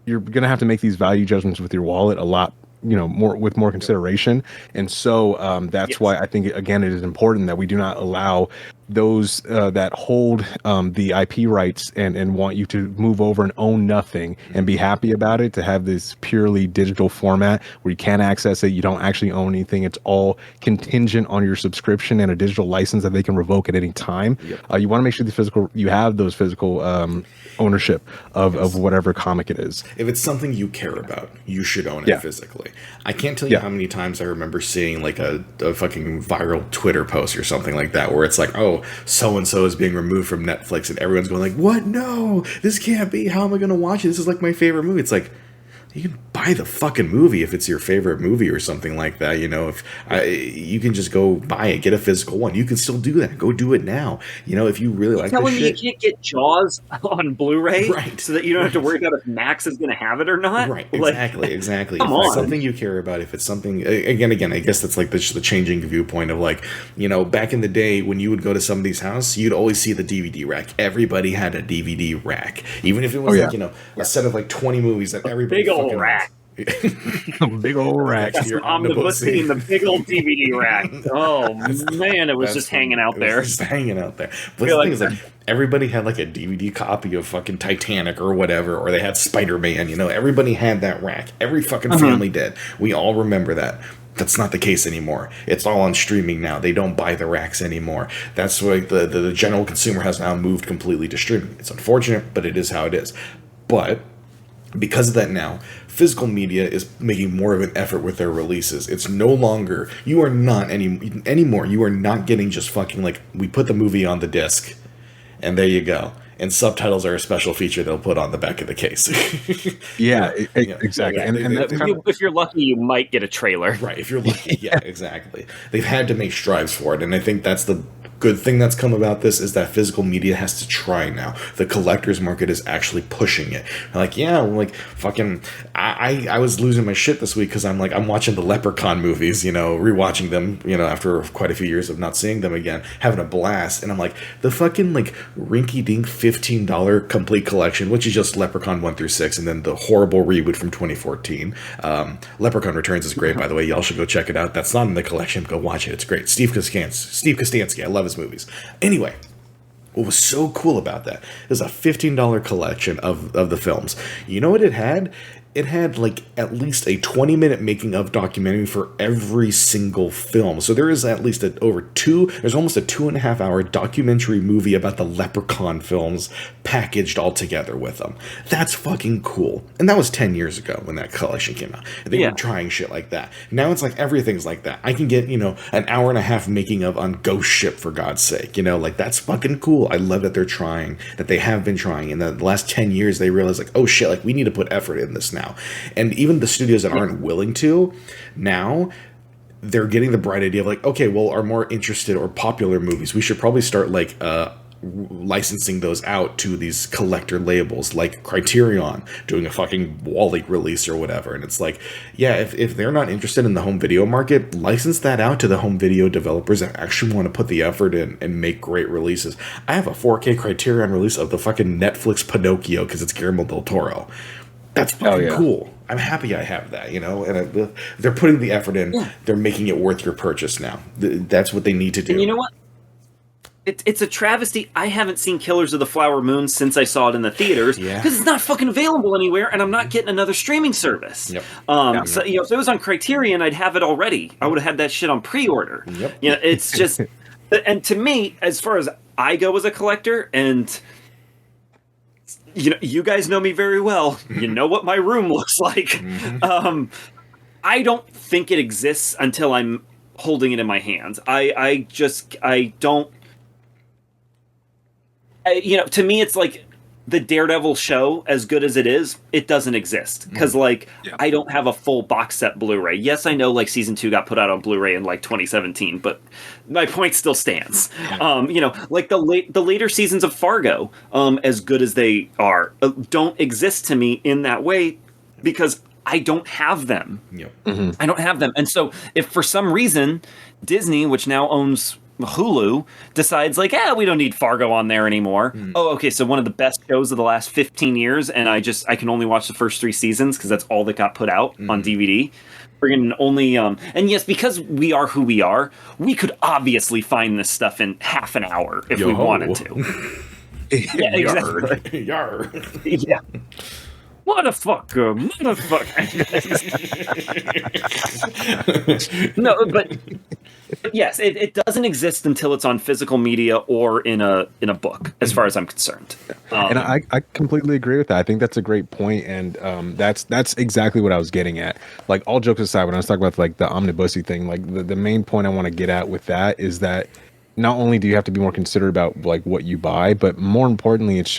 gonna have to make these value judgments with your wallet a lot, you know, more consideration. And so that's Yes. why I think, again, it is important that we do not allow those that hold the IP rights and want you to move over and own nothing and be happy about it, to have this purely digital format where you can't access it, you don't actually own anything, it's all contingent on your subscription and a digital license that they can revoke at any time. You want to make sure you have those physical ownership of whatever comic it is. If it's something you care about, you should own it physically. I can't tell you how many times I remember seeing like a fucking viral Twitter post or something like that, where it's like, oh, so-and-so is being removed from Netflix, and everyone's going like, what? No, this can't be. How am I going to watch it? This is like my favorite movie. It's like, you can buy the fucking movie if it's your favorite movie or something like that. You know, if you can just go buy it, get a physical one. You can still do that. Go do it now. You know, if you really like this Telling me shit. you can't get Jaws on Bluray, Right. so that you don't have to worry about if Max is going to have it or not. Right, Like, exactly. Come If it's on. something you care about, if it's something, again, I guess that's like just the changing viewpoint of like, you know, back in the day when you would go to somebody's house, you'd always see the DVD rack. Everybody had a DVD rack, even if it was like, you know, a set of like 20 movies that everybody big old fucking rack. Big old rack. Your Omnibussy in the big old DVD rack. Oh man, it was just hanging out there. Just hanging out there. But the thing is, like, everybody had like a DVD copy of fucking Titanic or whatever, or they had Spider-Man. You know, everybody had that rack. Every fucking family did. We all remember that. That's not the case anymore. It's all on streaming now. They don't buy the racks anymore. That's why the general consumer has now moved completely to streaming. It's unfortunate, but it is how it is. But because of that now, physical media is making more of an effort with their releases. It's no longer, you are not anymore, you are not getting just fucking like, we put the movie on the disc, and there you go. And subtitles are a special feature they'll put on the back of the case. Exactly. Yeah, And that's kind of, if you're lucky, you might get a trailer. Right, if you're lucky. Yeah, exactly. They've had to make strides for it, and I think that's the good thing that's come about this, is that physical media has to try now. The collector's market is actually pushing it. Like, yeah, like fucking I was losing my shit this week because I'm watching the Leprechaun movies, you know, rewatching them, you know, after quite a few years of not seeing them again, having a blast, and I'm like, the fucking like rinky dink $15 complete collection, which is just Leprechaun 1 through 6, and then the horrible reboot from 2014. Leprechaun Returns is great, by the way. Y'all should go check it out. That's not in the collection. Go watch it. It's great. Steve Kostansky. I love his movies. Anyway, what was so cool about that is a $15 collection of the films. You know what it had? It had like at least a 20-minute making of documentary for every single film. So there is at least there's almost a 2.5 hour documentary movie about the Leprechaun films packaged all together with them. That's fucking cool. And that was 10 years ago when that collection came out. They were trying shit like that. Now it's like everything's like that. I can get, you know, an hour and a half making of on Ghost Ship, for God's sake. You know, like that's fucking cool. I love that they're trying, that they have been trying. And the last 10 years they realized like, oh shit, like we need to put effort in this now. And even the studios that aren't willing to, now they're getting the bright idea of like, okay, well, our more interested or popular movies, we should probably start like licensing those out to these collector labels like Criterion doing a fucking Wall-E release or whatever. And it's like, yeah, if they're not interested in the home video market, license that out to the home video developers that actually want to put the effort in and make great releases. I have a 4K Criterion release of the fucking Netflix Pinocchio because it's Guillermo del Toro. That's fucking cool. I'm happy I have that, you know, and they're putting the effort in. Yeah. They're making it worth your purchase now. That's what they need to do. And you know what? It's a travesty. I haven't seen Killers of the Flower Moon since I saw it in the theaters Yeah. because it's not fucking available anywhere, and I'm not getting another streaming service. Yep. So if it was on Criterion, I'd have it already. I would have had that shit on pre-order. Yep. It's just, and to me, as far as I go as a collector, and you guys know me very well. You know what my room looks like. I don't think it exists until I'm holding it in my hands. I don't. To me, it's like the Daredevil show, as good as it is, it doesn't exist. Because, I don't have a full box set Blu-ray. Yes, I know, season 2 got put out on Blu-ray in, 2017, but my point still stands. The later seasons of Fargo, as good as they are, don't exist to me in that way because I don't have them. Yep. I don't have them. And so, if for some reason, Disney, which now owns Hulu, decides we don't need Fargo on there anymore. Oh, okay, so one of the best shows of the last 15 years, and I can only watch the first 3 seasons because that's all that got put out on DVD. Friggin' only and yes, because we are who we are, we could obviously find this stuff in half an hour if we wanted to. Yeah, exactly. Yar. Yeah. Motherfucker. No, but yes, it doesn't exist until it's on physical media or in a book, as far as I'm concerned. And I completely agree with that. I think that's a great point, and that's exactly what I was getting at. All jokes aside, when I was talking about the omnibusy thing, the main point I want to get at with that is that not only do you have to be more considerate about what you buy, but more importantly, it's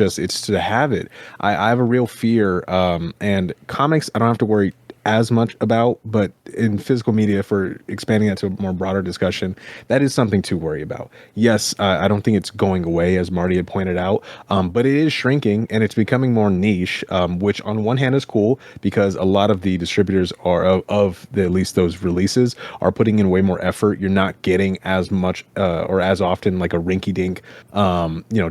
to have it. I have a real fear, and comics I don't have to worry as much about, but in physical media, for expanding that to a more broader discussion, that is something to worry about. Yes, I don't think it's going away, as Marty had pointed out, but it is shrinking and it's becoming more niche, which on one hand is cool because a lot of the distributors are at least those releases are putting in way more effort. You're not getting as much or as often a rinky-dink,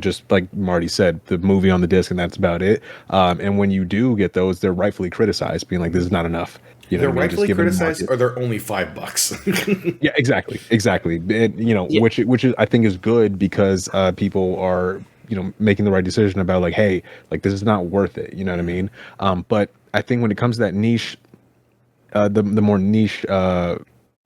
just like Marty said, the movie on the disc and that's about it. And when you do get those, they're rightfully criticized, being this is not enough. They're rightfully criticized, or they're only $5. Yeah, exactly. And, which is, I think, is good because people are making the right decision about hey, this is not worth it. You know what I mean? But I think when it comes to that niche, the more niche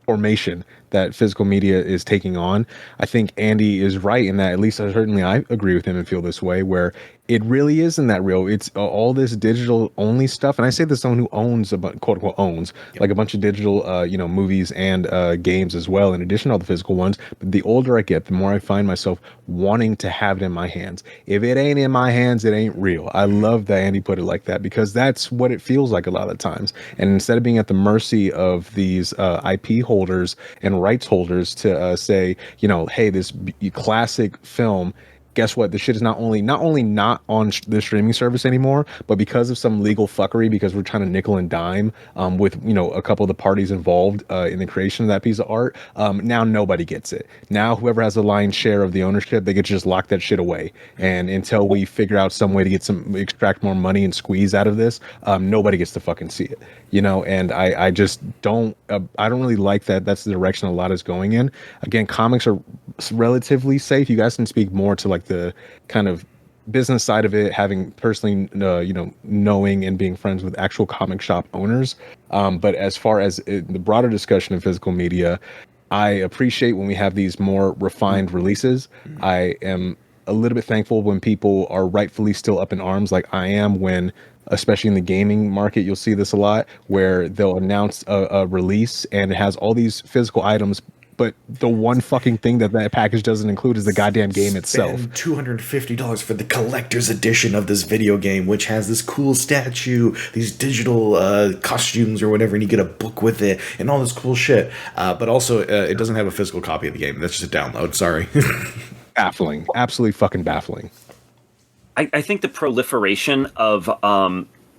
formation that physical media is taking on, I think Andy is right in that. At least certainly I agree with him and feel this way, where it really isn't that real. It's all this digital only stuff, and I say this as someone who owns quote unquote owns a bunch of digital movies and games as well, in addition to all the physical ones. But the older I get, the more I find myself wanting to have it in my hands. If it ain't in my hands, it ain't real. I love that Andy put it like that, because that's what it feels like a lot of times. And instead of being at the mercy of these IP holders and rights holders to say, hey, this classic film, guess what? The shit is not only not on the streaming service anymore, but because of some legal fuckery, because we're trying to nickel and dime with a couple of the parties involved in the creation of that piece of art. Now nobody gets it. Now whoever has the lion's share of the ownership, they get to just lock that shit away. And until we figure out some way to extract more money and squeeze out of this, nobody gets to fucking see it. And I just don't. I don't really like that. That's the direction a lot is going in. Again, comics are relatively safe. You guys can speak more to the kind of business side of it, having personally, knowing and being friends with actual comic shop owners. But as far as the broader discussion of physical media, I appreciate when we have these more refined releases. I am a little bit thankful when people are rightfully still up in arms, like I am, when, especially in the gaming market, you'll see this a lot, where they'll announce a release and it has all these physical items, but the one fucking thing that package doesn't include is the goddamn game itself. $250 for the collector's edition of this video game, which has this cool statue, these digital costumes or whatever, and you get a book with it and all this cool shit. But also, it doesn't have a physical copy of the game. That's just a download. Sorry. Baffling. Absolutely fucking baffling. I think the proliferation of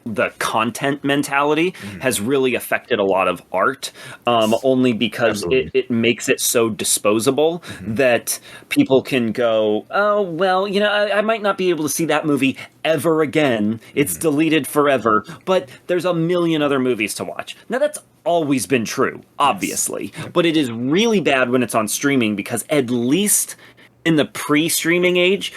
the content mentality has really affected a lot of art, only because it makes it so disposable that people can go, oh, well, I might not be able to see that movie ever again. It's deleted forever, but there's a million other movies to watch. Now, that's always been true, obviously, but it is really bad when it's on streaming, because at least in the pre-streaming age,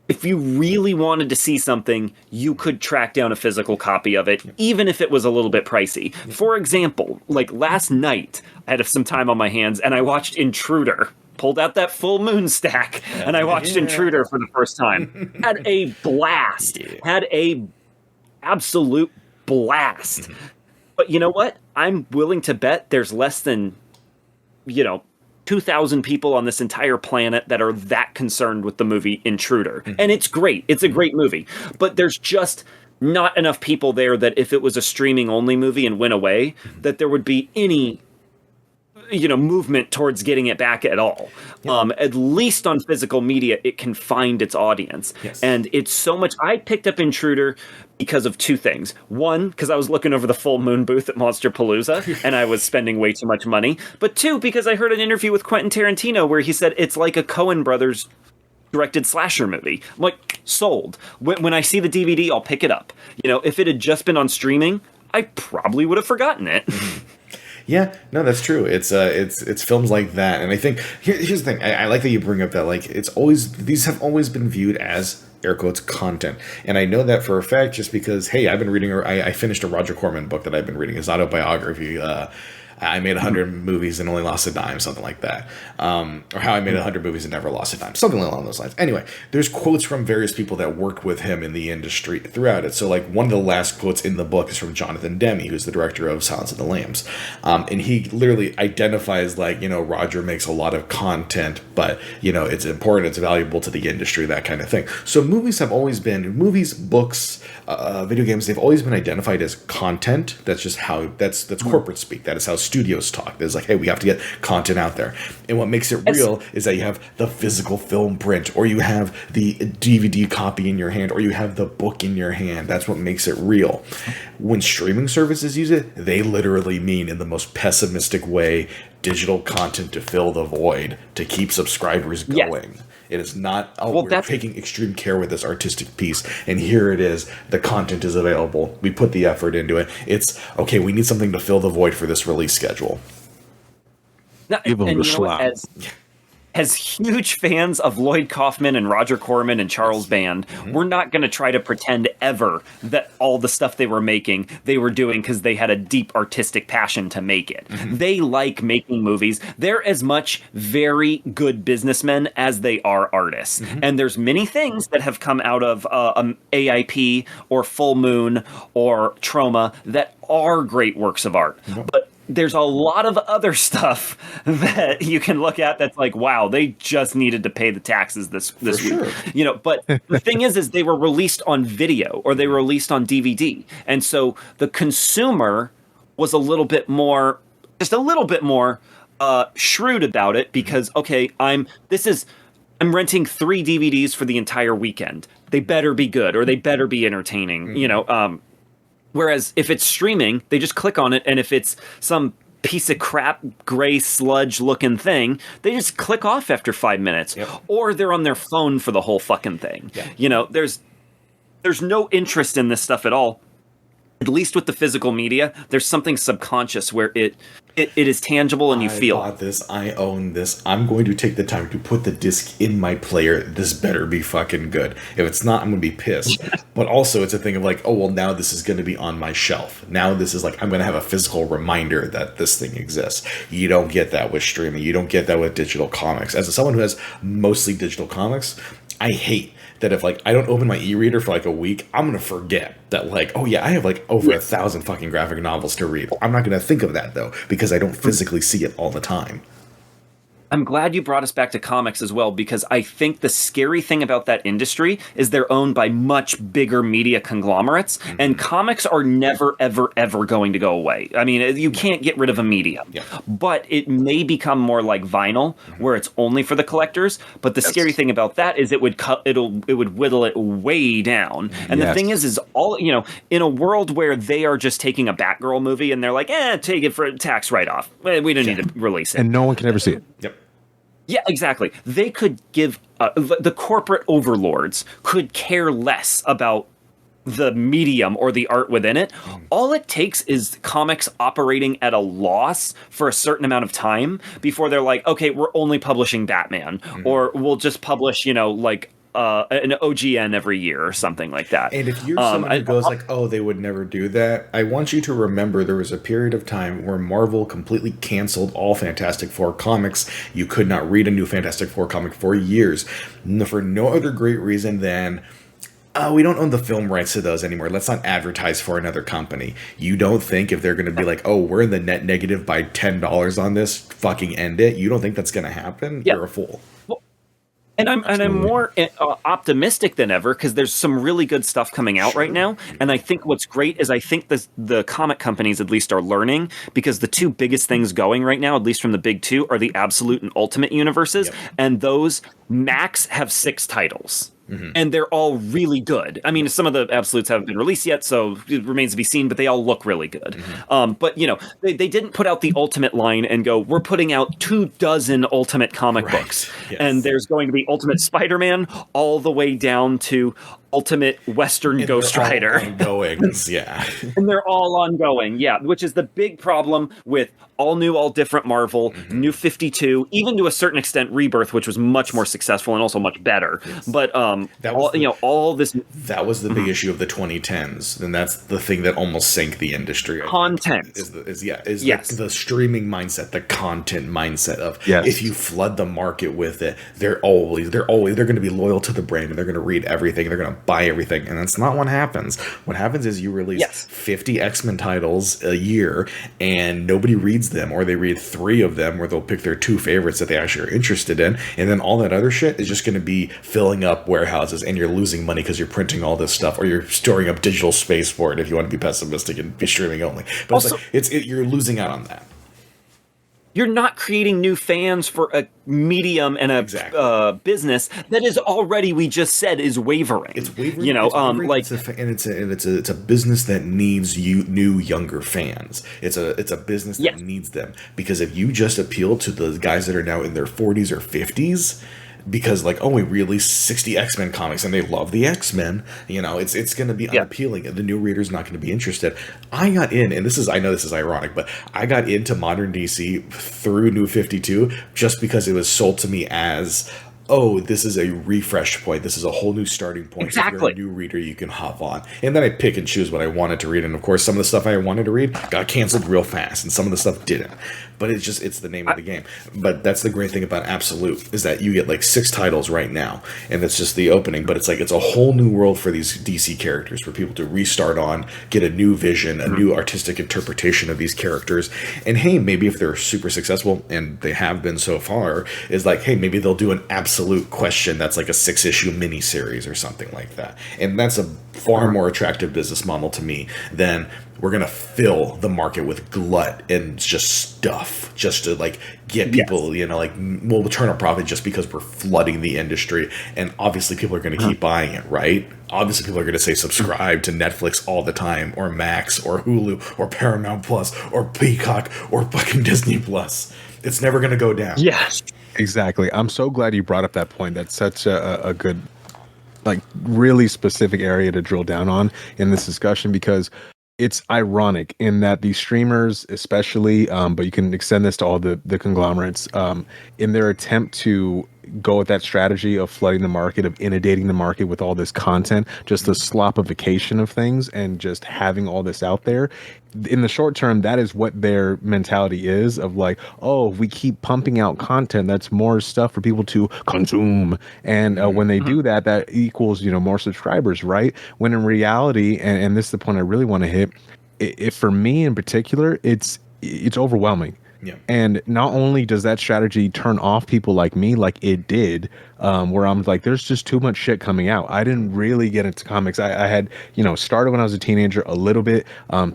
if you really wanted to see something, you could track down a physical copy of it, even if it was a little bit pricey. For example, like last night, I had some time on my hands, and I watched Intruder. Pulled out that full moon stack, and I watched Intruder for the first time. Had a blast. Had a absolute blast. But you know what? I'm willing to bet there's less than, 2,000 people on this entire planet that are that concerned with the movie Intruder. And it's great. It's a great movie. But there's just not enough people there that if it was a streaming only movie and went away, that there would be any movement towards getting it back at all. At least on physical media, it can find its audience. And it's so much. I picked up Intruder because of two things. One, because I was looking over the full moon booth at Monsterpalooza and I was spending way too much money. But two, because I heard an interview with Quentin Tarantino where he said it's like a Coen Brothers directed slasher movie. I'm like, sold. When I see the DVD, I'll pick it up. If it had just been on streaming, I probably would have forgotten it. Yeah, no, that's true. It's films like that, and I think here's the thing. I like that you bring up that these have always been viewed as air quotes content, and I know that for a fact just because I've been reading. I finished a Roger Corman book that I've been reading, his autobiography. I made 100 movies and only lost a dime, something like that. Or how I made 100 movies and never lost a dime, something along those lines. Anyway, there's quotes from various people that worked with him in the industry throughout it. So, one of the last quotes in the book is from Jonathan Demme, who's the director of Silence of the Lambs. And he literally identifies, Roger makes a lot of content, but, it's important, it's valuable to the industry, that kind of thing. So movies have always been, books, video games, they've always been identified as content. That's just how, that's corporate speak. That is how studios talk. There's hey, we have to get content out there. And what makes it real is that you have the physical film print, or you have the DVD copy in your hand, or you have the book in your hand. That's what makes it real. When streaming services use it, they literally mean, in the most pessimistic way, digital content to fill the void, to keep subscribers going. Yes. It is not, we're taking extreme care with this artistic piece, and here it is, the content is available, we put the effort into it. It's, okay, we need something to fill the void for this release schedule. Now, as huge fans of Lloyd Kaufman and Roger Corman and Charles Band, we're not going to try to pretend ever that all the stuff they were making, they were doing because they had a deep artistic passion to make it. They like making movies. They're as much very good businessmen as they are artists. And there's many things that have come out of AIP or Full Moon or Troma that are great works of art. But there's a lot of other stuff that you can look at that's wow, they just needed to pay the taxes this week. Sure. But the thing is they were released on video, or they were released on DVD. And so the consumer was a little bit more shrewd about it, because I'm renting 3 DVDs for the entire weekend. They better be good, or they better be entertaining, Whereas if it's streaming, they just click on it, and if it's some piece of crap, gray sludge looking thing, they just click off after 5 minutes. Or they're on their phone for the whole fucking thing. There's no interest in this stuff at all. At least with the physical media, there's something subconscious where it is tangible and you feel. I bought this. I own this. I'm going to take the time to put the disc in my player. This better be fucking good. If it's not, I'm going to be pissed. But also, it's a thing of now this is going to be on my shelf. Now this is I'm going to have a physical reminder that this thing exists. You don't get that with streaming. You don't get that with digital comics. As someone who has mostly digital comics, I hate that if I don't open my e-reader for a week, I'm gonna forget that I have over 1,000 fucking graphic novels to read. I'm not gonna think of that though, because I don't physically see it all the time. I'm glad you brought us back to comics as well, because I think the scary thing about that industry is they're owned by much bigger media conglomerates, and comics are never, ever, ever going to go away. I mean, you can't get rid of a medium, Yeah. but it may become more like vinyl, where it's only for the collectors. But the scary thing about that is it would whittle it way down. And the thing is all, in a world where they are just taking a Batgirl movie and they're like, take it for a tax write-off. We don't need to release it. And no one can ever see it. Yep. Yeah, exactly. They could give the corporate overlords could care less about the medium or the art within it. All it takes is comics operating at a loss for a certain amount of time before they're like, okay, we're only publishing Batman, or we'll just publish, an OGN every year or something like that. And if you're someone who goes like, oh, they would never do that, I want you to remember there was a period of time where Marvel completely canceled all Fantastic Four comics. You could not read a new Fantastic Four comic for years, for no other great reason than, we don't own the film rights to those anymore. Let's not advertise for another company. You don't think if they're going to be like, oh, we're in the net negative by $10 on this, fucking end it. You don't think that's going to happen? Yeah. You're a fool. And I'm more optimistic than ever, because there's some really good stuff coming out right now. And I think what's great is I think the comic companies at least are learning, because the two biggest things going right now, at least from the big two, are the Absolute and Ultimate universes. Yep. And those max have 6 titles. And they're all really good. I mean, some of the Absolutes haven't been released yet, so it remains to be seen, but they all look really good. But, they didn't put out the Ultimate line and go, we're putting out 24 Ultimate comic books. Yes. And there's going to be Ultimate Spider-Man all the way down to Ultimate Western Ghost Rider. Ongoings, yeah. And they're all ongoing, yeah, which is the big problem with all new, all different Marvel, New 52, even to a certain extent Rebirth, which was much more successful and also much better. But all this that was the big issue of the 2010s, and that's the thing that almost sank the industry. Content The streaming mindset, the content mindset of Yes. if you flood the market with it, they're going to be loyal to the brand, and they're going to read everything, they're going to buy everything, and that's not what happens. What happens is you release 50 X-Men titles a year, and nobody reads them, or they read 3 of them, where they'll pick their 2 favorites that they actually are interested in, and then all that other shit is just going to be filling up warehouses, and you're losing money because you're printing all this stuff, or you're storing up digital space for it if you want to be pessimistic and be streaming only. But also, you're losing out on that. You're not creating new fans for a medium and a business that is already, we just said, is wavering. It's wavering. It's a business that needs new younger fans. It's a business that needs them, because if you just appeal to the guys that are now in their 40s or 50s, because we released 60 X-Men comics and they love the X-Men, it's going to be unappealing, and the new reader's not going to be interested. I got in, and I know this is ironic, but I got into modern DC through New 52 just because it was sold to me as, oh, this is a refresh point. This is a whole new starting point. Exactly. If you're a new reader, you can hop on. And then I pick and choose what I wanted to read. And of course, some of the stuff I wanted to read got canceled real fast, and some of the stuff didn't. But it's the name of the game. But that's the great thing about Absolute, is that you get 6 titles right now, and that's just the opening. But it's a whole new world for these DC characters, for people to restart on, get a new vision, a new artistic interpretation of these characters. And hey, maybe if they're super successful, and they have been so far, is hey, maybe they'll do an Absolute question that's a 6-issue miniseries or something like that. And that's a far more attractive business model to me than we're going to fill the market with glut and just stuff just to get people, we'll turn a profit just because we're flooding the industry. And obviously people are going to keep buying it, right? Obviously people are going to say subscribe to Netflix all the time, or Max, or Hulu, or Paramount Plus, or Peacock, or fucking Disney Plus. It's never going to go down. Yes. Exactly. I'm so glad you brought up that point. That's such a good, really specific area to drill down on in this discussion, because it's ironic in that these streamers especially, but you can extend this to all the conglomerates, in their attempt to go with that strategy of flooding the market, of inundating the market with all this content, just the slopification of things and just having all this out there. In the short term, that is what their mentality is, of oh, if we keep pumping out content, that's more stuff for people to consume. And when they do that, that equals, more subscribers, right? When in reality, and this is the point I really want to hit, if for me in particular, it's overwhelming. Yeah. And not only does that strategy turn off people like me, like it did, where I'm like, there's just too much shit coming out. I didn't really get into comics. I had, started when I was a teenager a little bit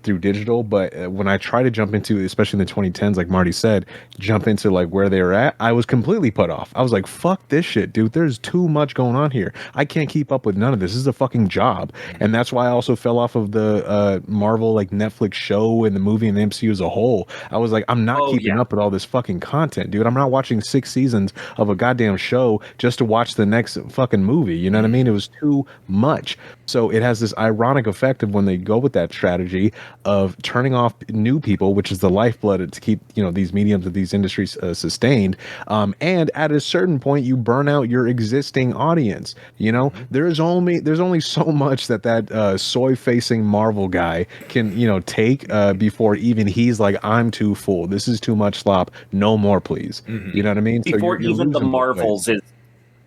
through digital, but when I try to jump into, especially in the 2010s, like Marty said, jump into like where they were at, I was completely put off. I was like, fuck this shit, dude. There's too much going on here. I can't keep up with none of this. This is a fucking job. And that's why I also fell off of the Marvel like Netflix show and the movie and the MCU as a whole. I was like, I'm not keeping up with all this fucking content, dude. I'm not watching 6 seasons of a goddamn show just to watch the next fucking movie. You know what I mean? It was too much. So it has this ironic effect of when they go with that strategy of turning off new people, which is the lifeblood to keep, these mediums of these industries sustained. And at a certain point, you burn out your existing audience. There's only so much that soy facing Marvel guy can, take before even he's like, I'm too full. This is too much slop. No more, please. You know what I mean? Before you're even the losing Marvels is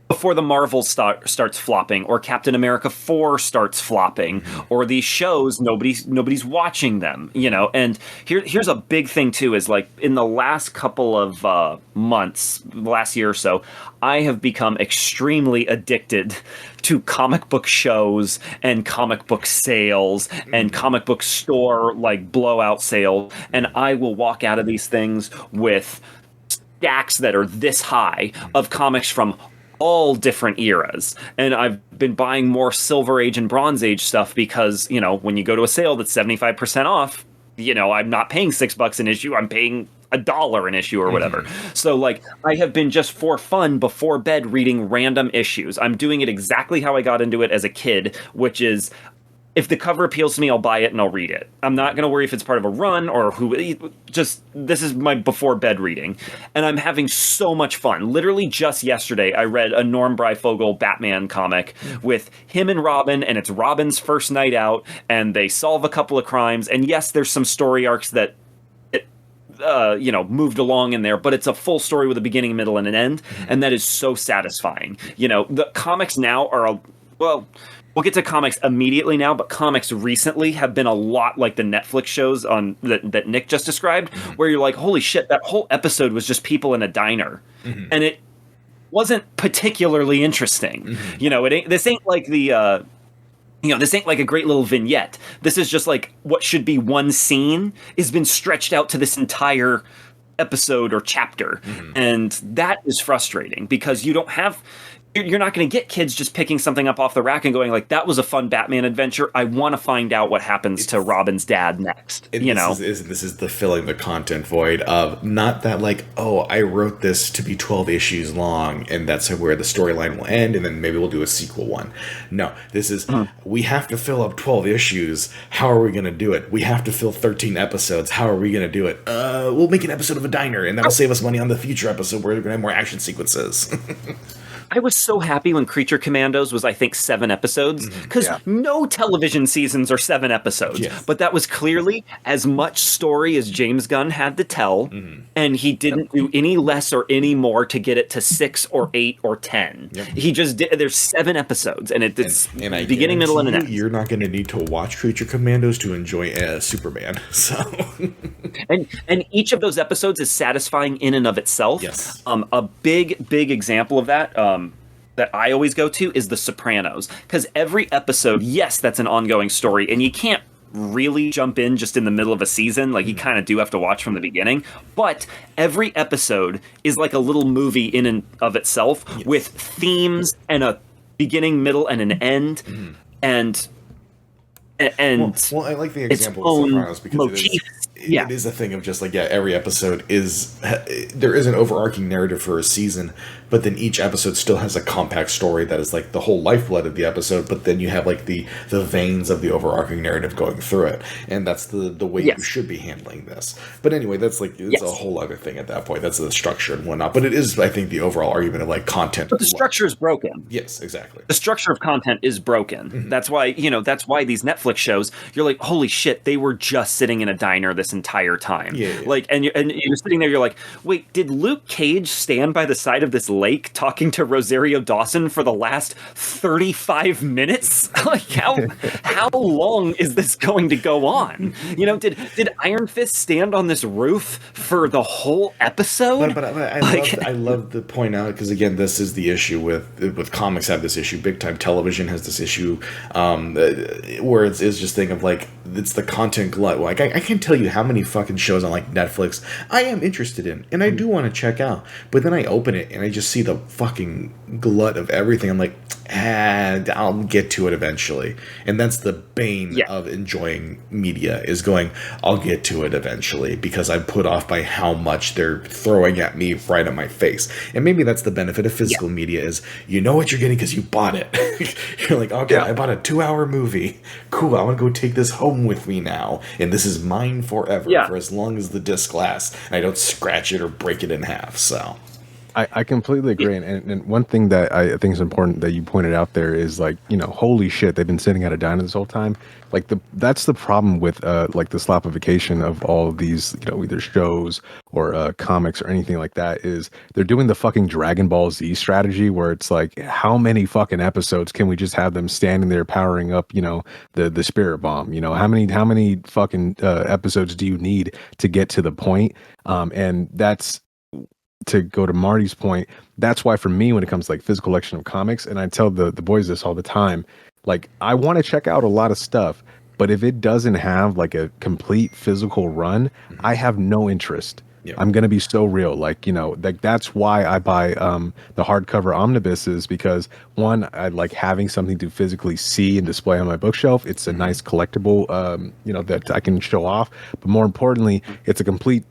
before the Marvels starts flopping, or Captain America 4 starts flopping, or these shows nobody's watching them, And here's a big thing too, is like in the last couple of months, last year or so, I have become extremely addicted to comic book shows and comic book sales and comic book store like blowout sales, and I will walk out of these things with stacks that are this high of comics from all different eras. And I've been buying more Silver Age and Bronze Age stuff because, when you go to a sale that's 75% off, I'm not paying $6 an issue. I'm paying $1 an issue or whatever. So like I have been just for fun before bed reading random issues. I'm doing it exactly how I got into it as a kid, which is if the cover appeals to me, I'll buy it and I'll read it. I'm not going to worry if it's part of a run or this is my before bed reading. And I'm having so much fun. Literally just yesterday, I read a Norm Breyfogle Batman comic with him and Robin, and it's Robin's first night out, and they solve a couple of crimes. And yes, there's some story arcs that moved along in there, but it's a full story with a beginning, middle, and an end. And that is so satisfying. The comics now are, we'll get to comics immediately now, but comics recently have been a lot like the Netflix shows on that Nick just described, where you're like, holy shit, that whole episode was just people in a diner. And it wasn't particularly interesting. This ain't like the... this ain't like a great little vignette. This is just like what should be one scene has been stretched out to this entire episode or chapter. And that is frustrating because you're not going to get kids just picking something up off the rack and going like, that was a fun Batman adventure. I want to find out what happens to Robin's dad next. This is the filling the content void of not that like, oh, I wrote this to be 12 issues long and that's where the storyline will end and then maybe we'll do a sequel one. No, this is, we have to fill up 12 issues. How are we going to do it? We have to fill 13 episodes. How are we going to do it? We'll make an episode of a diner and that'll save us money on the future episode where we're going to have more action sequences. I was so happy when Creature Commandos was, I think, 7 episodes, because no television seasons are 7 episodes. Yes. But that was clearly as much story as James Gunn had to tell, and he didn't do any less or any more to get it to 6 or 8 or 10. Yep. He just did. There's 7 episodes, and it's and beginning, middle, and an end. You're not going to need to watch Creature Commandos to enjoy Superman. So, and each of those episodes is satisfying in and of itself. Yes. A big example of that. That I always go to is The Sopranos, because every episode, yes, that's an ongoing story, and you can't really jump in just in the middle of a season. Like, you kind of do have to watch from the beginning, but every episode is like a little movie in and of itself, with themes and a beginning, middle, and an end, and well, I like the example of Sopranos because it is a thing of just like, every episode there is an overarching narrative for a season, but then each episode still has a compact story that is like the whole lifeblood of the episode, but then you have like the veins of the overarching narrative going through it, and that's the way you should be handling this. But anyway, that's like, it's a whole other thing at that point. That's the structure and whatnot, but it is, I think, the overall argument of like content. But the structure is broken. Yes, exactly. The structure of content is broken. That's why, these Netflix shows, you're like, holy shit, they were just sitting in a diner this entire time. Like, and you're sitting there, you're like, wait, did Luke Cage stand by the side of this lake talking to Rosario Dawson for the last 35 minutes? Like, how long is this going to go on? You know, did Iron Fist stand on this roof for the whole episode? But I love to point out, because again, this is the issue with comics have this issue, big time television has this issue, where it's just thing of like, it's the content glut. Like I can't tell you how many fucking shows on like Netflix I am interested in and I do want to check out, but then I open it and I just see the fucking glut of everything. I'm like, I'll get to it eventually. And that's the bane of enjoying media, is going, I'll get to it eventually, because I'm put off by how much they're throwing at me right in my face. And maybe that's the benefit of physical media, is you know what you're getting because you bought it. You're like, okay, I bought a 2-hour movie. Cool, I want to go take this home with me now. And this is mine forever, for as long as the disc lasts. And I don't scratch it or break it in half, so... I completely agree. And one thing that I think is important that you pointed out there is, like, you know, holy shit, they've been sitting at a diner this whole time. Like, that's the problem with like the slapification of all of these, you know, either shows or comics or anything like that, is they're doing the fucking Dragon Ball Z strategy, where it's like, how many fucking episodes can we just have them standing there powering up, you know, the spirit bomb? You know, how many fucking episodes do you need to get to the point? And that's, to go to Marty's point, that's why for me, when it comes to like physical collection of comics, and I tell the boys this all the time, like, I want to check out a lot of stuff, but if it doesn't have like a complete physical run, I have no interest. I'm going to be so real. Like, you know, like, that's why I buy the hardcover omnibuses, because one, I like having something to physically see and display on my bookshelf. It's a nice collectible, you know, that I can show off. But more importantly, it's a complete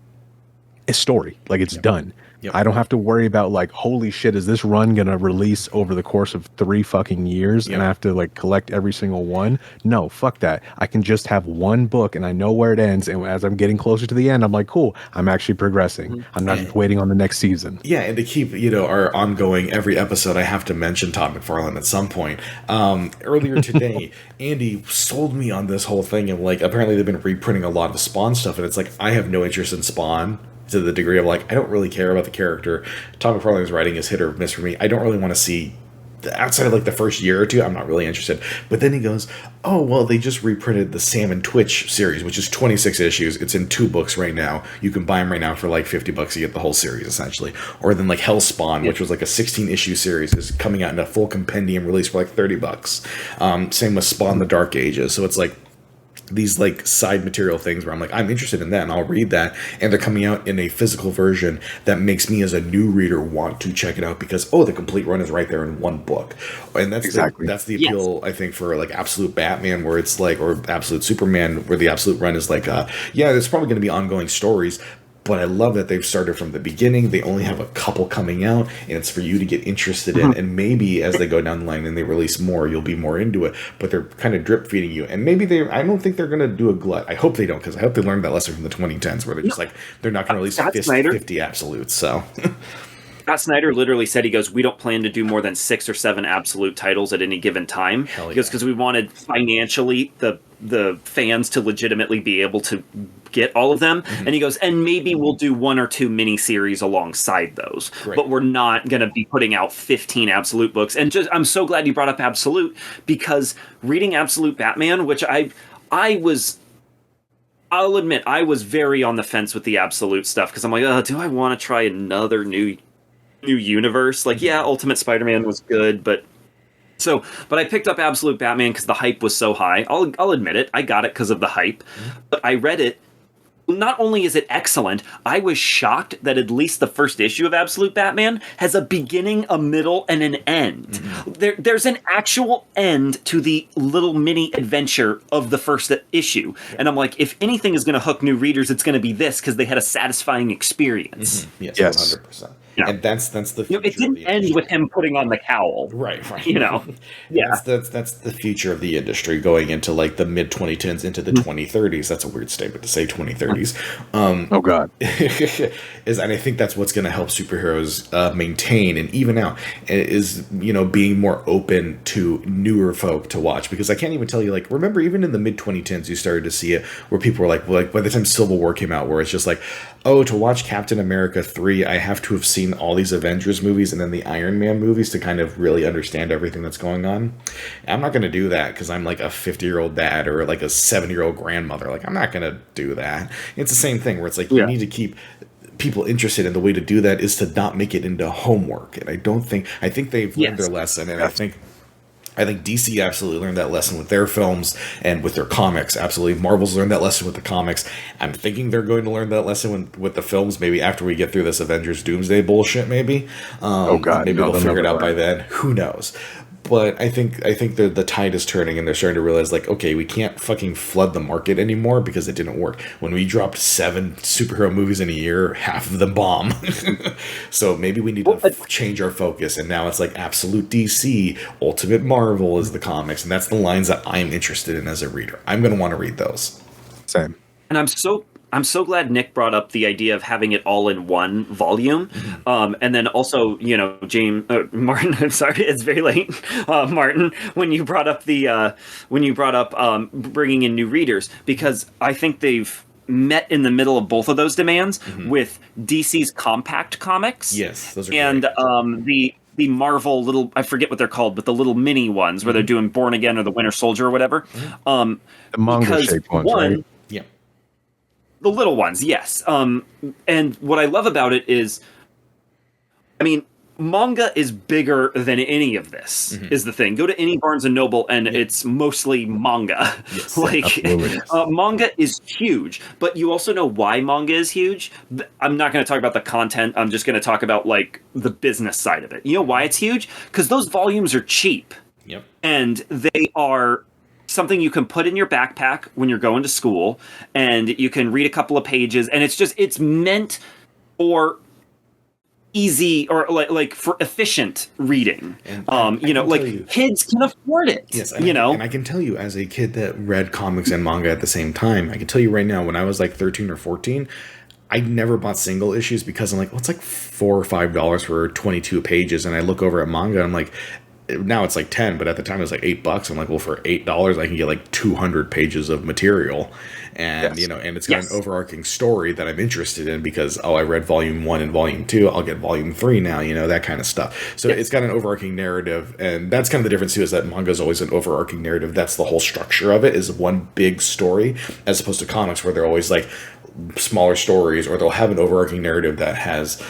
story. Like, it's done. I don't have to worry about, like, holy shit, is this run gonna release over the course of 3 fucking years and I have to like collect every single one? No, fuck that. I can just have one book and I know where it ends, and as I'm getting closer to the end, I'm like, cool, I'm actually progressing. I'm not just waiting on the next season. Yeah, and to keep, you know, our ongoing every episode, I have to mention Todd McFarlane at some point. Earlier today, Andy sold me on this whole thing of, like, apparently they've been reprinting a lot of Spawn stuff, and it's like, I have no interest in Spawn, to the degree of, like, I don't really care about the character. Tom McFarlane's writing is hit or miss for me. I don't really want to see, outside of like the first year or two, I'm not really interested. But then he goes, oh, well, they just reprinted the Sam and Twitch series, which is 26 issues. It's in 2 books right now. You can buy them right now for like $50. You get the whole series, essentially. Or then like Hellspawn, which was like a 16-issue series, is coming out in a full compendium release for like $30. Same with Spawn the Dark Ages. So it's like these like side material things where I'm like, I'm interested in that and I'll read that, and they're coming out in a physical version that makes me as a new reader want to check it out, because the complete run is right there in one book. And that's that's the appeal, I think, for like Absolute Batman, where it's like, or Absolute Superman, where the Absolute run is like, there's probably going to be ongoing stories, but I love that they've started from the beginning. They only have a couple coming out, and it's for you to get interested in. And maybe as they go down the line and they release more, you'll be more into it. But they're kind of drip feeding you. And maybe I don't think they're going to do a glut. I hope they don't, because I hope they learned that lesson from the 2010s, where they're just like, they're not going to release 50 absolutes. So Scott Snyder literally said, he goes, we don't plan to do more than 6 or 7 absolute titles at any given time. He goes, because we wanted financially the fans to legitimately be able to get all of them. And he goes, and maybe we'll do 1 or 2 miniseries alongside those. But we're not going to be putting out 15 absolute books. And just, I'm so glad you brought up Absolute, because reading Absolute Batman, which I'll admit, I was very on the fence with the Absolute stuff, because I'm like, do I want to try another new universe? Like, yeah, Ultimate Spider-Man was good, but I picked up Absolute Batman because the hype was so high. I'll admit it. I got it because of the hype. But I read it. Not only is it excellent, I was shocked that at least the first issue of Absolute Batman has a beginning, a middle, and an end. There's an actual end to the little mini adventure of the first issue. And I'm like, if anything is going to hook new readers, it's going to be this, because they had a satisfying experience. Yes, 100%. Yeah. And that's the future. It didn't end with him putting on the cowl. Right. You know? Yeah. that's the future of the industry, going into like the mid 2010s into the 2030s. That's a weird statement to say, 2030s. Oh God. And I think that's what's going to help superheroes maintain and even out, is, you know, being more open to newer folk to watch. Because I can't even tell you, like, remember even in the mid 2010s, you started to see it where people were like by the time Civil War came out, where it's just like, oh, to watch Captain America 3, I have to have seen seen all these Avengers movies and then the Iron Man movies to kind of really understand everything that's going on. I'm not going to do that because I'm like a 50-year-old dad or like a 70-year-old grandmother. Like, I'm not going to do that. It's the same thing where it's like you need to keep people interested, and the way to do that is to not make it into homework. And I think they've learned their lesson, and I think DC absolutely learned that lesson with their films and with their comics. Absolutely. Marvel's learned that lesson with the comics. I'm thinking they're going to learn that lesson with the films, maybe after we get through this Avengers Doomsday bullshit, maybe. Oh, God. Maybe No, they'll figure it out by then. Who knows? But I think the tide is turning, and they're starting to realize, like, okay, we can't fucking flood the market anymore because it didn't work. When we dropped 7 superhero movies in a year, half of them bomb. So maybe we need to change our focus, and now it's like absolute DC, Ultimate Marvel is the comics, and that's the lines that I'm interested in as a reader. I'm going to want to read those. Same. And I'm so glad Nick brought up the idea of having it all in one volume. And then also, Martin, I'm sorry, it's very late. Martin, when you brought up bringing in new readers, because I think they've met in the middle of both of those demands with DC's compact comics. Yes, those are great. The Marvel little, I forget what they're called, but the little mini ones where they're doing Born Again or the Winter Soldier or whatever. The manga-shaped ones, right? Yeah. The little ones, yes. And what I love about it is, I mean, manga is bigger than any of this, is the thing. Go to any Barnes & Noble, and it's mostly manga. Yes, Manga is huge, but you also know why manga is huge. I'm not going to talk about the content. I'm just going to talk about, like, the business side of it. You know why it's huge? Because those volumes are cheap. Yep. And they are something you can put in your backpack when you're going to school, and you can read a couple of pages, and it's meant for easy or like for efficient reading. And kids can afford it. Yes, and I can tell you, as a kid that read comics and manga at the same time, I can tell you right now, when I was like 13 or 14, I never bought single issues because I'm like, well, it's like $4 or $5 for 22 pages, and I look over at manga, and I'm like, now it's like 10, but at the time it was like $8. I'm like, well, for $8 I can get like 200 pages of material, and and it's got an overarching story that I'm interested in because I read volume 1 and volume 2, I'll get volume 3 now, that kind of stuff. So it's got an overarching narrative, and that's kind of the difference too, is that manga is always an overarching narrative. That's the whole structure of it, is one big story, as opposed to comics where they're always like smaller stories, or they'll have an overarching narrative that has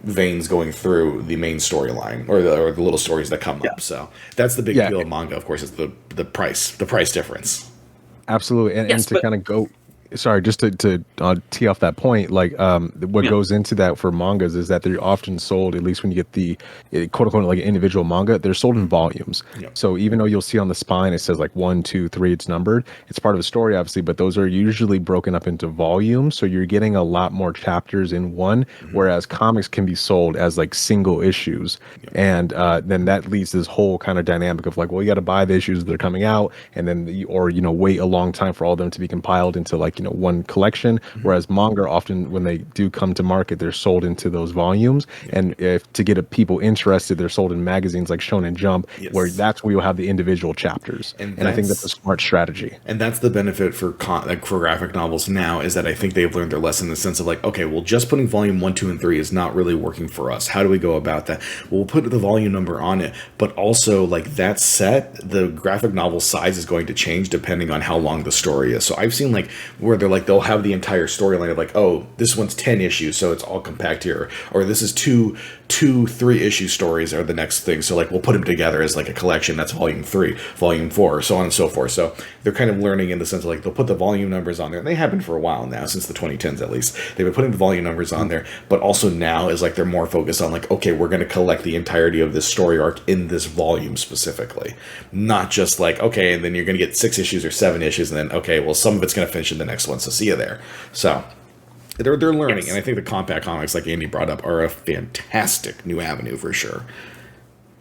veins going through the main storyline, or the little stories that come up. So that's the big deal of manga, of course, is the price difference. Absolutely. And to kind of go, sorry, just to tee off that point, like what goes into that for mangas is that they're often sold, at least when you get the quote unquote like an individual manga, they're sold in volumes. So even though you'll see on the spine it says like 1, 2, 3, it's numbered, it's part of a story obviously, but those are usually broken up into volumes, so you're getting a lot more chapters in one, whereas comics can be sold as like single issues. And then that leads to this whole kind of dynamic of like, well, you got to buy the issues that are coming out, and then wait a long time for all of them to be compiled into like one collection, whereas manga often, when they do come to market, they're sold into those volumes. And if to get people interested, they're sold in magazines like Shonen Jump, where that's where you'll have the individual chapters. And I think that's a smart strategy. And that's the benefit for graphic novels now, is that I think they've learned their lesson in the sense of like, okay, well, just putting volume 1, 2, and 3 is not really working for us. How do we go about that? Well, we'll put the volume number on it, but also like that set, the graphic novel size is going to change depending on how long the story is. So I've seen like where they'll have the entire storyline of like, oh, this one's 10 issues, so it's all compact here, or this is two 3-issue stories are the next thing, so like we'll put them together as like a collection. That's volume 3, volume 4, so on and so forth. So they're kind of learning in the sense of like they'll put the volume numbers on there, and they have been for a while now, since the 2010s at least. They've been putting the volume numbers on there, but also now is like they're more focused on like, okay, we're going to collect the entirety of this story arc in this volume specifically, not just like, okay, and then you're going to get 6 issues or 7 issues, and then okay, well, some of it's going to finish in the next one, so see you there. So they're learning, and I think the compact comics, like Andy brought up, are a fantastic new avenue for sure.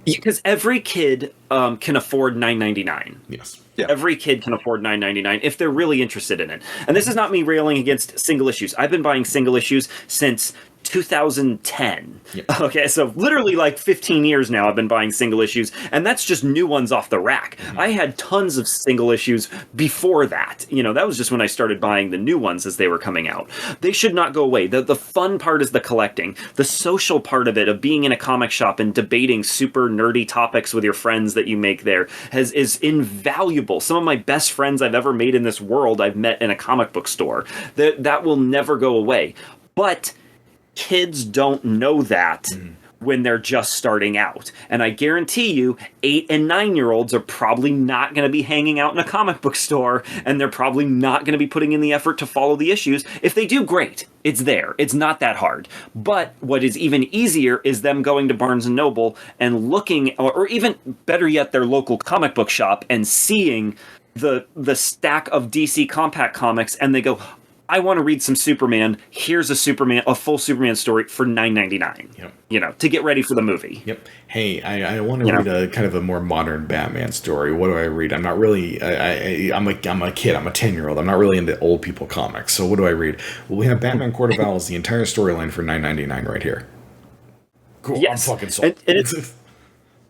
Because every kid can afford $9.99. Yes. Yeah. Every kid can afford $9.99 if they're really interested in it. And this is not me railing against single issues. I've been buying single issues since 2010. Yep. Okay, so literally like 15 years now I've been buying single issues, and that's just new ones off the rack. I had tons of single issues before that. That was just when I started buying the new ones as they were coming out. They should not go away. The fun part is the collecting. The social part of it, of being in a comic shop and debating super nerdy topics with your friends that you make there, is invaluable. Some of my best friends I've ever made in this world I've met in a comic book store. That will never go away. But kids don't know that when they're just starting out. And I guarantee you, 8 and 9-year-olds are probably not going to be hanging out in a comic book store, and they're probably not going to be putting in the effort to follow the issues. If they do, great. It's there. It's not that hard. But what is even easier is them going to Barnes & Noble and looking, or even better yet, their local comic book shop, and seeing the stack of DC compact comics, and they go, I want to read some Superman. Here's a full Superman story for $9.99. Yep. To get ready for the movie. Yep. Hey, I want to read a kind of a more modern Batman story. What do I read? I'm not really. I'm a kid. I'm a 10-year-old. I'm not really into old people comics. So what do I read? Well, we have Batman Court of Owls, the entire storyline for $9.99 right here. Cool. Yes. I'm fucking sold. And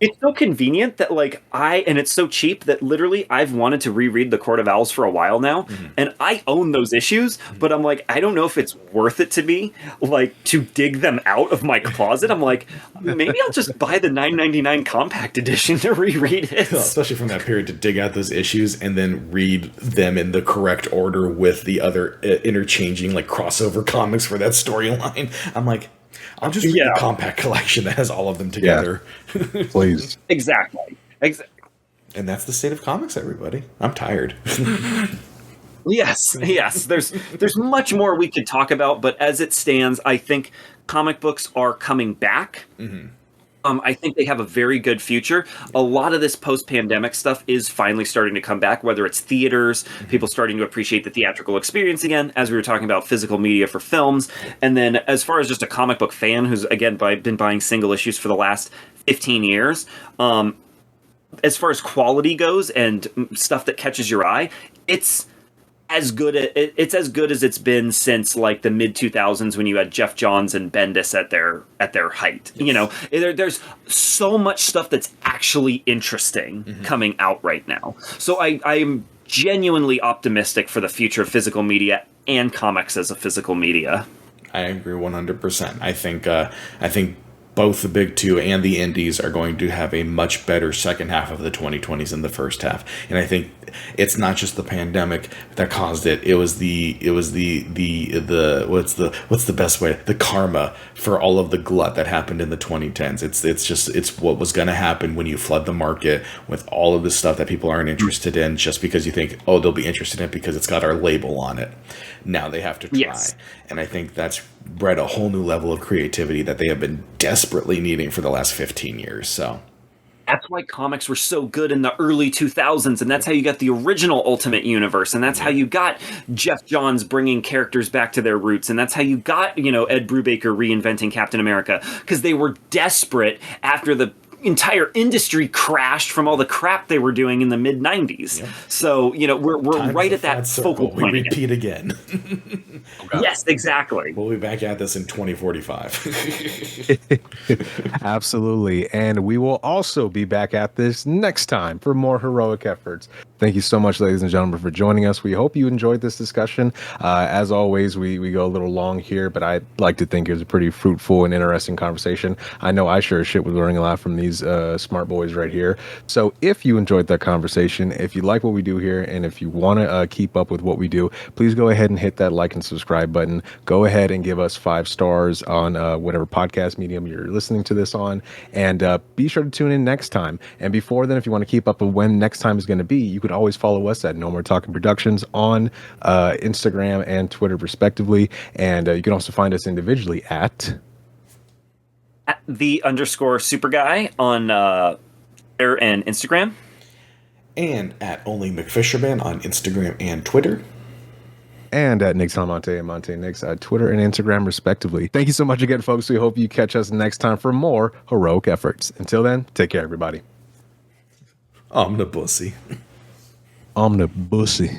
it's so convenient that and it's so cheap that literally I've wanted to reread the Court of Owls for a while now, and I own those issues, but I'm like, I don't know if it's worth it to me, to dig them out of my closet. I'm like, maybe I'll just buy the $9.99 compact edition to reread it. Especially from that period, to dig out those issues and then read them in the correct order with the other interchanging crossover comics for that storyline. I'm like, I'll just read the compact collection that has all of them together. Yeah. Please. Exactly. And that's the state of comics, everybody. I'm tired. Yes. There's much more we could talk about, but as it stands, I think comic books are coming back. I think they have a very good future. A lot of this post-pandemic stuff is finally starting to come back, whether it's theaters, people starting to appreciate the theatrical experience again, as we were talking about physical media for films. And then as far as just a comic book fan who's, again, been buying single issues for the last 15 years, as far as quality goes and stuff that catches your eye, it's as good as it's been since the mid 2000s, when you had Jeff Johns and Bendis at their height. Yes. There's so much stuff that's actually interesting coming out right now. So I'm genuinely optimistic for the future of physical media and comics as a physical media. I agree 100%. I think both the big two and the indies are going to have a much better second half of the 2020s than the first half. And I think it's not just the pandemic that caused it. It was the what's the best way? The karma for all of the glut that happened in the 2010s. It's what was going to happen when you flood the market with all of this stuff that people aren't interested in, just because you think, oh, they'll be interested in it because it's got our label on it. Now they have to try. Yes. And I think that's bred a whole new level of creativity that they have been desperately needing for the last 15 years. So that's why comics were so good in the early 2000s, and that's how you got the original Ultimate Universe, and that's how you got Jeff Johns bringing characters back to their roots, and that's how you got, Ed Brubaker reinventing Captain America, because they were desperate after the entire industry crashed from all the crap they were doing in the mid 90s. Yep. So, we're right at that focal point. We repeat again. Yes, exactly. We'll be back at this in 2045. Absolutely. And we will also be back at this next time for more heroic efforts. Thank you so much, ladies and gentlemen, for joining us. We hope you enjoyed this discussion. As always, we go a little long here, but I like to think it was a pretty fruitful and interesting conversation. I know I sure as shit was learning a lot from these smart boys right here. So if you enjoyed that conversation, if you like what we do here, and if you want to keep up with what we do, please go ahead and hit that like and subscribe button. Go ahead and give us 5 stars on whatever podcast medium you're listening to this on, and be sure to tune in next time. And before then, if you want to keep up with when next time is going to be, you can always follow us at No More Talking Productions on Instagram and Twitter respectively, and you can also find us individually at @the_super guy on Twitter and Instagram, and at Only McFisherman on Instagram and Twitter, and at Nick Talamante and Monte Nicks at Twitter and Instagram respectively. Thank you so much again, folks. We hope you catch us next time for more heroic efforts. Until then, take care, everybody. Omnibussy. Omnibussy.